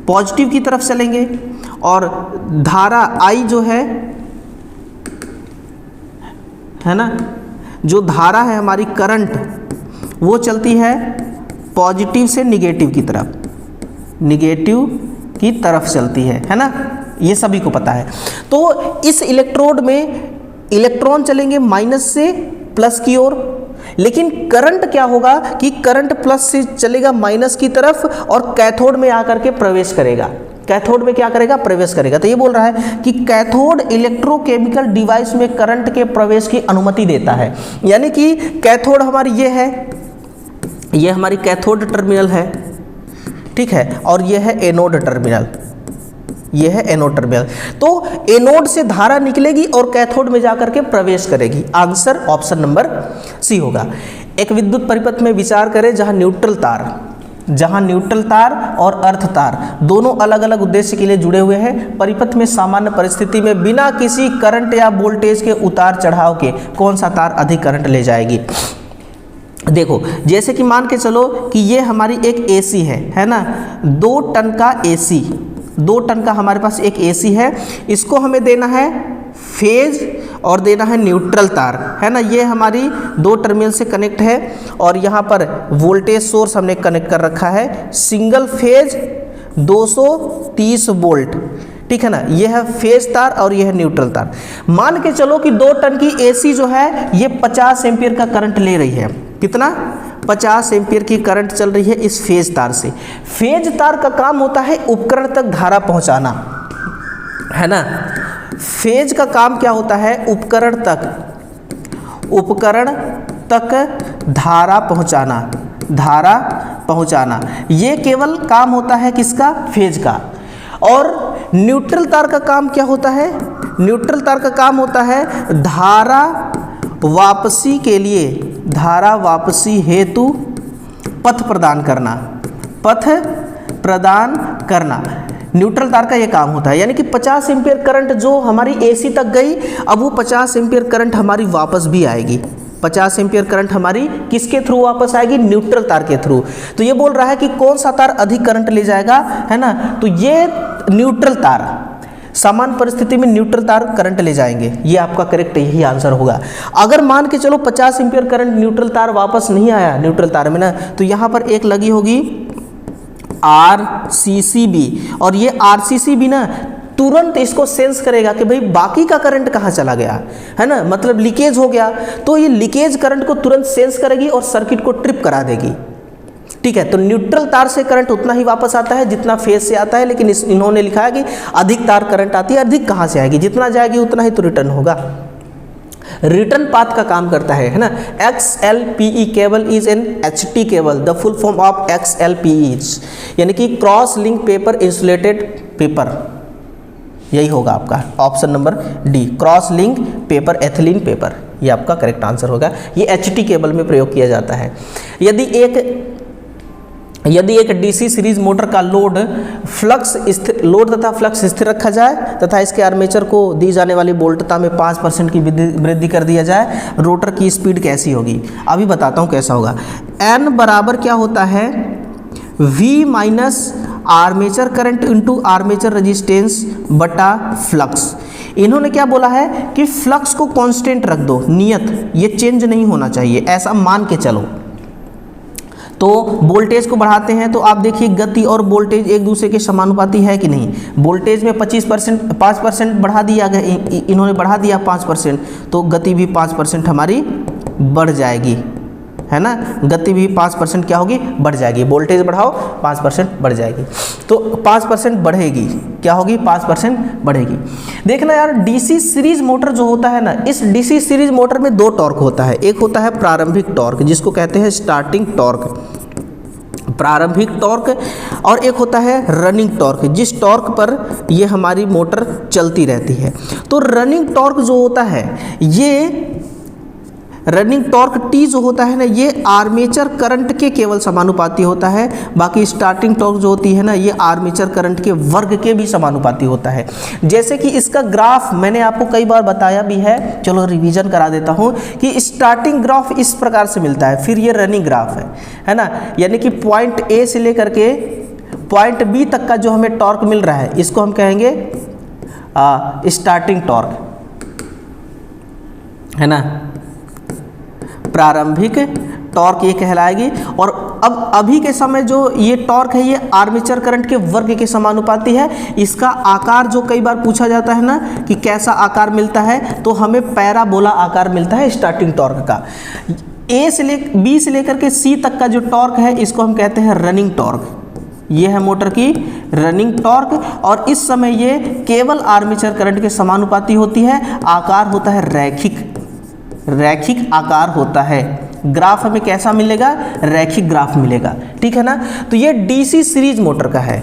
पॉजिटिव की तरफ चलेंगे, और धारा I जो है ना, जो धारा है हमारी करंट, वो चलती है पॉजिटिव से निगेटिव की तरफ, निगेटिव की तरफ चलती है ना। ये सभी को पता है। तो इस इलेक्ट्रोड में इलेक्ट्रॉन चलेंगे माइनस से प्लस की ओर, लेकिन करंट क्या होगा कि करंट प्लस से चलेगा माइनस की तरफ और कैथोड में आकर के प्रवेश करेगा। कैथोड में क्या करेगा, प्रवेश करेगा। तो ये बोल रहा है कि कैथोड इलेक्ट्रोकेमिकल डिवाइस में करंट के प्रवेश की अनुमति देता है। यानी कि कैथोड हमारी ये है, ये हमारी कैथोड टर्मिनल है, ठीक है, और ये है एनोड टर्मिनल, ये है एनोड टर्मिनल। तो एनोड से धारा निकलेगी और कैथोड में जाकर के प्रवेश करेगी। आंसर ऑप्शन नंबर सी होगा। एक विद्युत परिपथ में विचार करें जहां न्यूट्रल तार और अर्थ तार दोनों अलग अलग उद्देश्य के लिए जुड़े हुए हैं। परिपथ में सामान्य परिस्थिति में बिना किसी करंट या वोल्टेज के उतार चढ़ाव के कौन सा तार अधिक करंट ले जाएगी। देखो जैसे कि मान के चलो कि ये हमारी एक एसी है ना, 2 टन का एसी, 2 टन का हमारे पास एक एसी है। इसको हमें देना है फेज और देना है न्यूट्रल तार, है ना। ये हमारी 2 टर्मिनल से कनेक्ट है और यहाँ पर वोल्टेज सोर्स हमने कनेक्ट कर रखा है, सिंगल फेज 230 वोल्ट, ठीक है ना। ये है फेज तार और ये है न्यूट्रल तार। मान के चलो कि 2 टन की एसी जो है ये 50 एम्पीयर का करंट ले रही है। कितना 50 एम्पीयर की करंट चल रही है इस फेज तार से। फेज तार का काम होता है उपकरण तक धारा पहुंचाना, है ना। फेज का काम क्या होता है, उपकरण तक धारा पहुंचाना, ये केवल काम होता है किसका, फेज का। और न्यूट्रल तार का काम क्या होता है, न्यूट्रल तार का काम होता है धारा वापसी हेतु पथ प्रदान करना, न्यूट्रल तार का ये काम होता है। यानी कि 50 एम्पीयर करंट जो हमारी एसी तक गई, अब वो 50 एम्पीयर करंट हमारी वापस भी आएगी। 50 एम्पीयर करंट हमारी किसके थ्रू वापस आएगी, न्यूट्रल तार के थ्रू। तो ये बोल रहा है कि कौन सा तार अधिक करंट ले जाएगा, है ना, तो ये न्यूट्रल तार, सामान्य परिस्थिति में न्यूट्रल तार करंट ले जाएंगे। ये आपका करेक्ट यही आंसर होगा। अगर मान के चलो 50 एम्पीयर करंट न्यूट्रल तार वापस नहीं आया न्यूट्रल तार में ना, तो यहाँ पर एक लगी होगी RCCB, और ये RCCB ना तुरंत इसको सेंस करेगा कि भाई बाकी का करंट कहाँ चला गया, है ना, मतलब लीकेज हो गया, तो ये लीकेज करंट को तुरंत सेंस करेगी और सर्किट को ट्रिप करा देगी। ठीक है, तो न्यूट्रल तार से करंट उतना ही वापस आता है जितना फेज से आता है, लेकिन इन्होंने लिखा है कि अधिक तार करंट आती है, अधिक कहाँ से आएगी, जितना जाएगी उतना ही तो रिटर्न होगा। रिटर्न पाथ का काम करता है ना। XLPE cable is an HT cable, the full form of XLPE यानी कि cross link paper insulated paper, यही होगा आपका option number D, cross link paper ethylene paper, ये आपका करेक्ट आंसर होगा। ये HT केबल में प्रयोग किया जाता है। यदि एक DC सीरीज मोटर का लोड तथा फ्लक्स स्थिर रखा जाए तथा इसके आर्मेचर को दी जाने वाली वोल्टता में 5% की वृद्धि कर दिया जाए, रोटर की स्पीड कैसी होगी। अभी बताता हूँ कैसा होगा। N बराबर क्या होता है, V minus armature current into armature resistance बटा फ्लक्स। इन्होंने क्या बोला है कि फ्लक्स को कांस्टेंट रख दो, नियत, ये चेंज नहीं होना चाहिए, ऐसा मान के चलो। तो वोल्टेज को बढ़ाते हैं तो आप देखिए गति और वोल्टेज एक दूसरे के समानुपाती है कि नहीं। वोल्टेज में 5% बढ़ा दिया गया, इन्होंने बढ़ा दिया 5%, तो गति भी 5% हमारी बढ़ जाएगी, है ना। गति भी 5% क्या होगी, बढ़ जाएगी। वोल्टेज बढ़ाओ 5% बढ़ जाएगी, तो 5% बढ़ेगी, क्या होगी, 5% बढ़ेगी। देखना यार, DC सीरीज मोटर जो होता है ना, इस DC सीरीज मोटर में दो टॉर्क होता है। एक होता है प्रारंभिक टॉर्क जिसको कहते हैं स्टार्टिंग टॉर्क, प्रारंभिक टॉर्क, और एक होता है रनिंग टॉर्क, जिस टॉर्क पर ये हमारी मोटर चलती रहती है। तो रनिंग टॉर्क जो होता है, ये रनिंग टॉर्क T जो होता है ना, ये आर्मेचर करंट के केवल समानुपाती होता है। बाकी स्टार्टिंग टॉर्क जो होती है ना, ये आर्मेचर करंट के वर्ग के भी समानुपाती होता है। जैसे कि इसका ग्राफ मैंने आपको कई बार बताया भी है, चलो रिवीजन करा देता हूँ कि स्टार्टिंग ग्राफ इस प्रकार से मिलता है, फिर ये रनिंग ग्राफ है ना। यानी कि पॉइंट A से लेकर के पॉइंट B तक का जो हमें टॉर्क मिल रहा है, इसको हम कहेंगे स्टार्टिंग टॉर्क, है ना, प्रारंभिक टॉर्क ये कहलाएगी। और अब अभी के समय जो ये टॉर्क है, ये आर्मेचर करंट के वर्ग के समानुपाती है। इसका आकार जो कई बार पूछा जाता है ना कि कैसा आकार मिलता है, तो हमें पैराबोला आकार मिलता है स्टार्टिंग टॉर्क का। B से लेकर के C तक का जो टॉर्क है, इसको हम कहते हैं रनिंग टॉर्क। ये है मोटर की रनिंग टॉर्क, और इस समय ये केवल आर्मेचर करंट के समानुपाती होती है। आकार होता है रैखिक आकार होता है। ग्राफ हमें कैसा मिलेगा, रैखिक ग्राफ मिलेगा, ठीक है ना। तो ये DC सीरीज मोटर का है,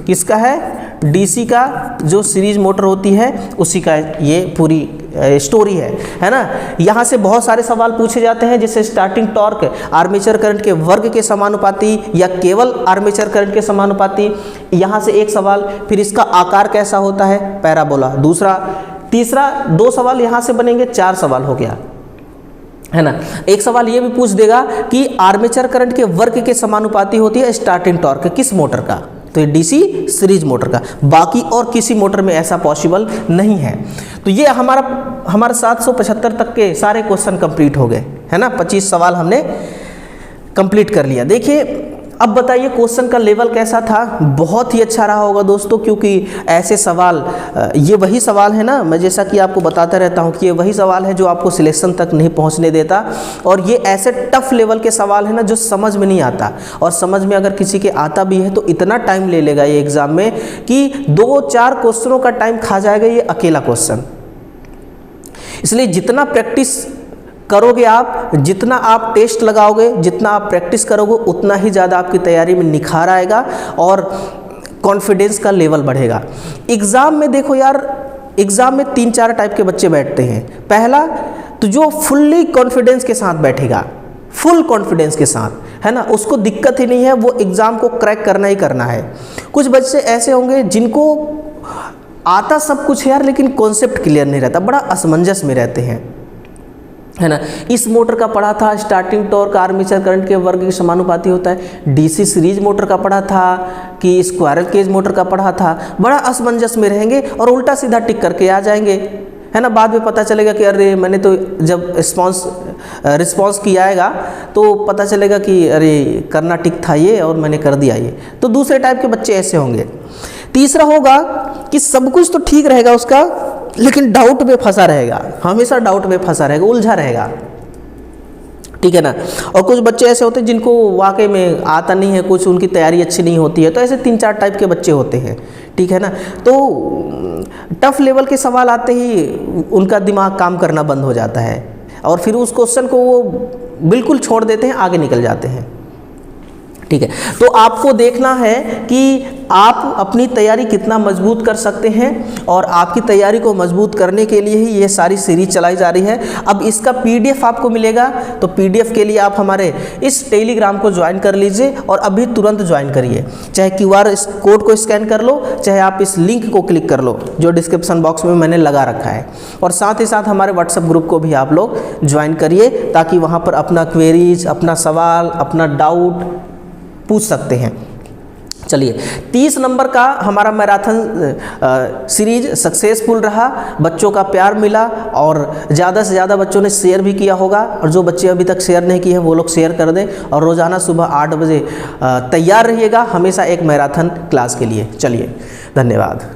किसका है, DC का जो सीरीज मोटर होती है उसी का ये पूरी स्टोरी है ना। यहाँ से बहुत सारे सवाल पूछे जाते हैं, जैसे स्टार्टिंग टॉर्क आर्मेचर करंट के वर्ग के समानुपाती या केवल आर्मेचर करंट के समानुपाती, यहाँ से एक सवाल। फिर इसका आकार कैसा होता है, पैराबोला, दूसरा, तीसरा, 2 सवाल यहाँ से बनेंगे, 4 सवाल हो गया, है ना। एक सवाल ये भी पूछ देगा कि आर्मेचर करंट के वर्ग के समानुपाती होती है स्टार्टिंग टॉर्क किस मोटर का, तो ये DC सीरीज मोटर का। बाकी और किसी मोटर में ऐसा पॉसिबल नहीं है। तो ये हमारा 775 तक के सारे क्वेश्चन कंप्लीट हो गए, है ना। 25 सवाल हमने कंप्लीट कर लिया। देखिए अब बताइए क्वेश्चन का लेवल कैसा था? बहुत ही अच्छा रहा होगा दोस्तों, क्योंकि ऐसे सवाल, ये वही सवाल है ना, मैं जैसा कि आपको बताता रहता हूँ कि ये वही सवाल है जो आपको सिलेक्शन तक नहीं पहुँचने देता, और ये ऐसे टफ लेवल के सवाल है ना जो समझ में नहीं आता, और समझ में अगर किसी के आता भी है तो इतना टाइम ले लेगा ये एग्ज़ाम में कि 2-4 क्वेश्चनों का टाइम खा जाएगा ये अकेला क्वेश्चन। इसलिए जितना प्रैक्टिस करोगे आप, जितना आप टेस्ट लगाओगे, जितना आप प्रैक्टिस करोगे, उतना ही ज़्यादा आपकी तैयारी में निखार आएगा और कॉन्फिडेंस का लेवल बढ़ेगा। एग्ज़ाम में देखो यार, एग्ज़ाम में 3-4 टाइप के बच्चे बैठते हैं। पहला तो जो फुल्ली कॉन्फिडेंस के साथ बैठेगा, फुल कॉन्फिडेंस के साथ, है ना, उसको दिक्कत ही नहीं है, वो एग्ज़ाम को क्रैक करना ही करना है। कुछ बच्चे ऐसे होंगे जिनको आता सब कुछ है यार, लेकिन कॉन्सेप्ट क्लियर नहीं रहता, बड़ा असमंजस में रहते हैं, है ना। इस मोटर का पढ़ा था स्टार्टिंग टॉर्क आर्मेचर करंट के वर्ग के समानुपाती होता है, डीसी सीरीज मोटर का पढ़ा था कि स्क्वायरल केज मोटर का पढ़ा था, बड़ा असमंजस में रहेंगे और उल्टा सीधा टिक करके आ जाएंगे, है ना। बाद में पता चलेगा कि अरे मैंने तो जब रिस्पॉन्स किया आएगा तो पता चलेगा कि अरे करना टिक था ये और मैंने कर दिया ये। तो दूसरे टाइप के बच्चे ऐसे होंगे। तीसरा होगा कि सब कुछ तो ठीक रहेगा उसका, लेकिन डाउट में फंसा रहेगा, हमेशा डाउट में फंसा रहेगा, उलझा रहेगा, ठीक है ना। और कुछ बच्चे ऐसे होते हैं जिनको वाकई में आता नहीं है कुछ, उनकी तैयारी अच्छी नहीं होती है, तो ऐसे 3-4 टाइप के बच्चे होते हैं, ठीक है ना। तो टफ लेवल के सवाल आते ही उनका दिमाग काम करना बंद हो जाता है और फिर उस क्वेश्चन को वो बिल्कुल छोड़ देते हैं, आगे निकल जाते हैं, ठीक है। तो आपको देखना है कि आप अपनी तैयारी कितना मजबूत कर सकते हैं, और आपकी तैयारी को मजबूत करने के लिए ही ये सारी सीरीज चलाई जा रही है। अब इसका पीडीएफ आपको मिलेगा, तो पीडीएफ के लिए आप हमारे इस टेलीग्राम को ज्वाइन कर लीजिए और अभी तुरंत ज्वाइन करिए। चाहे क्यूआर कोड को स्कैन कर लो, चाहे आप इस लिंक को क्लिक कर लो जो डिस्क्रिप्शन बॉक्स में मैंने लगा रखा है, और साथ ही साथ हमारे व्हाट्सएप ग्रुप को भी आप लोग ज्वाइन करिए, ताकि वहाँ पर अपना क्वेरीज, अपना सवाल, अपना डाउट पूछ सकते हैं। चलिए, 30 नंबर का हमारा मैराथन सीरीज सक्सेसफुल रहा, बच्चों का प्यार मिला और ज़्यादा से ज़्यादा बच्चों ने शेयर भी किया होगा, और जो बच्चे अभी तक शेयर नहीं किए हैं वो लोग शेयर कर दें, और रोज़ाना सुबह 8 बजे तैयार रहिएगा हमेशा एक मैराथन क्लास के लिए। चलिए, धन्यवाद।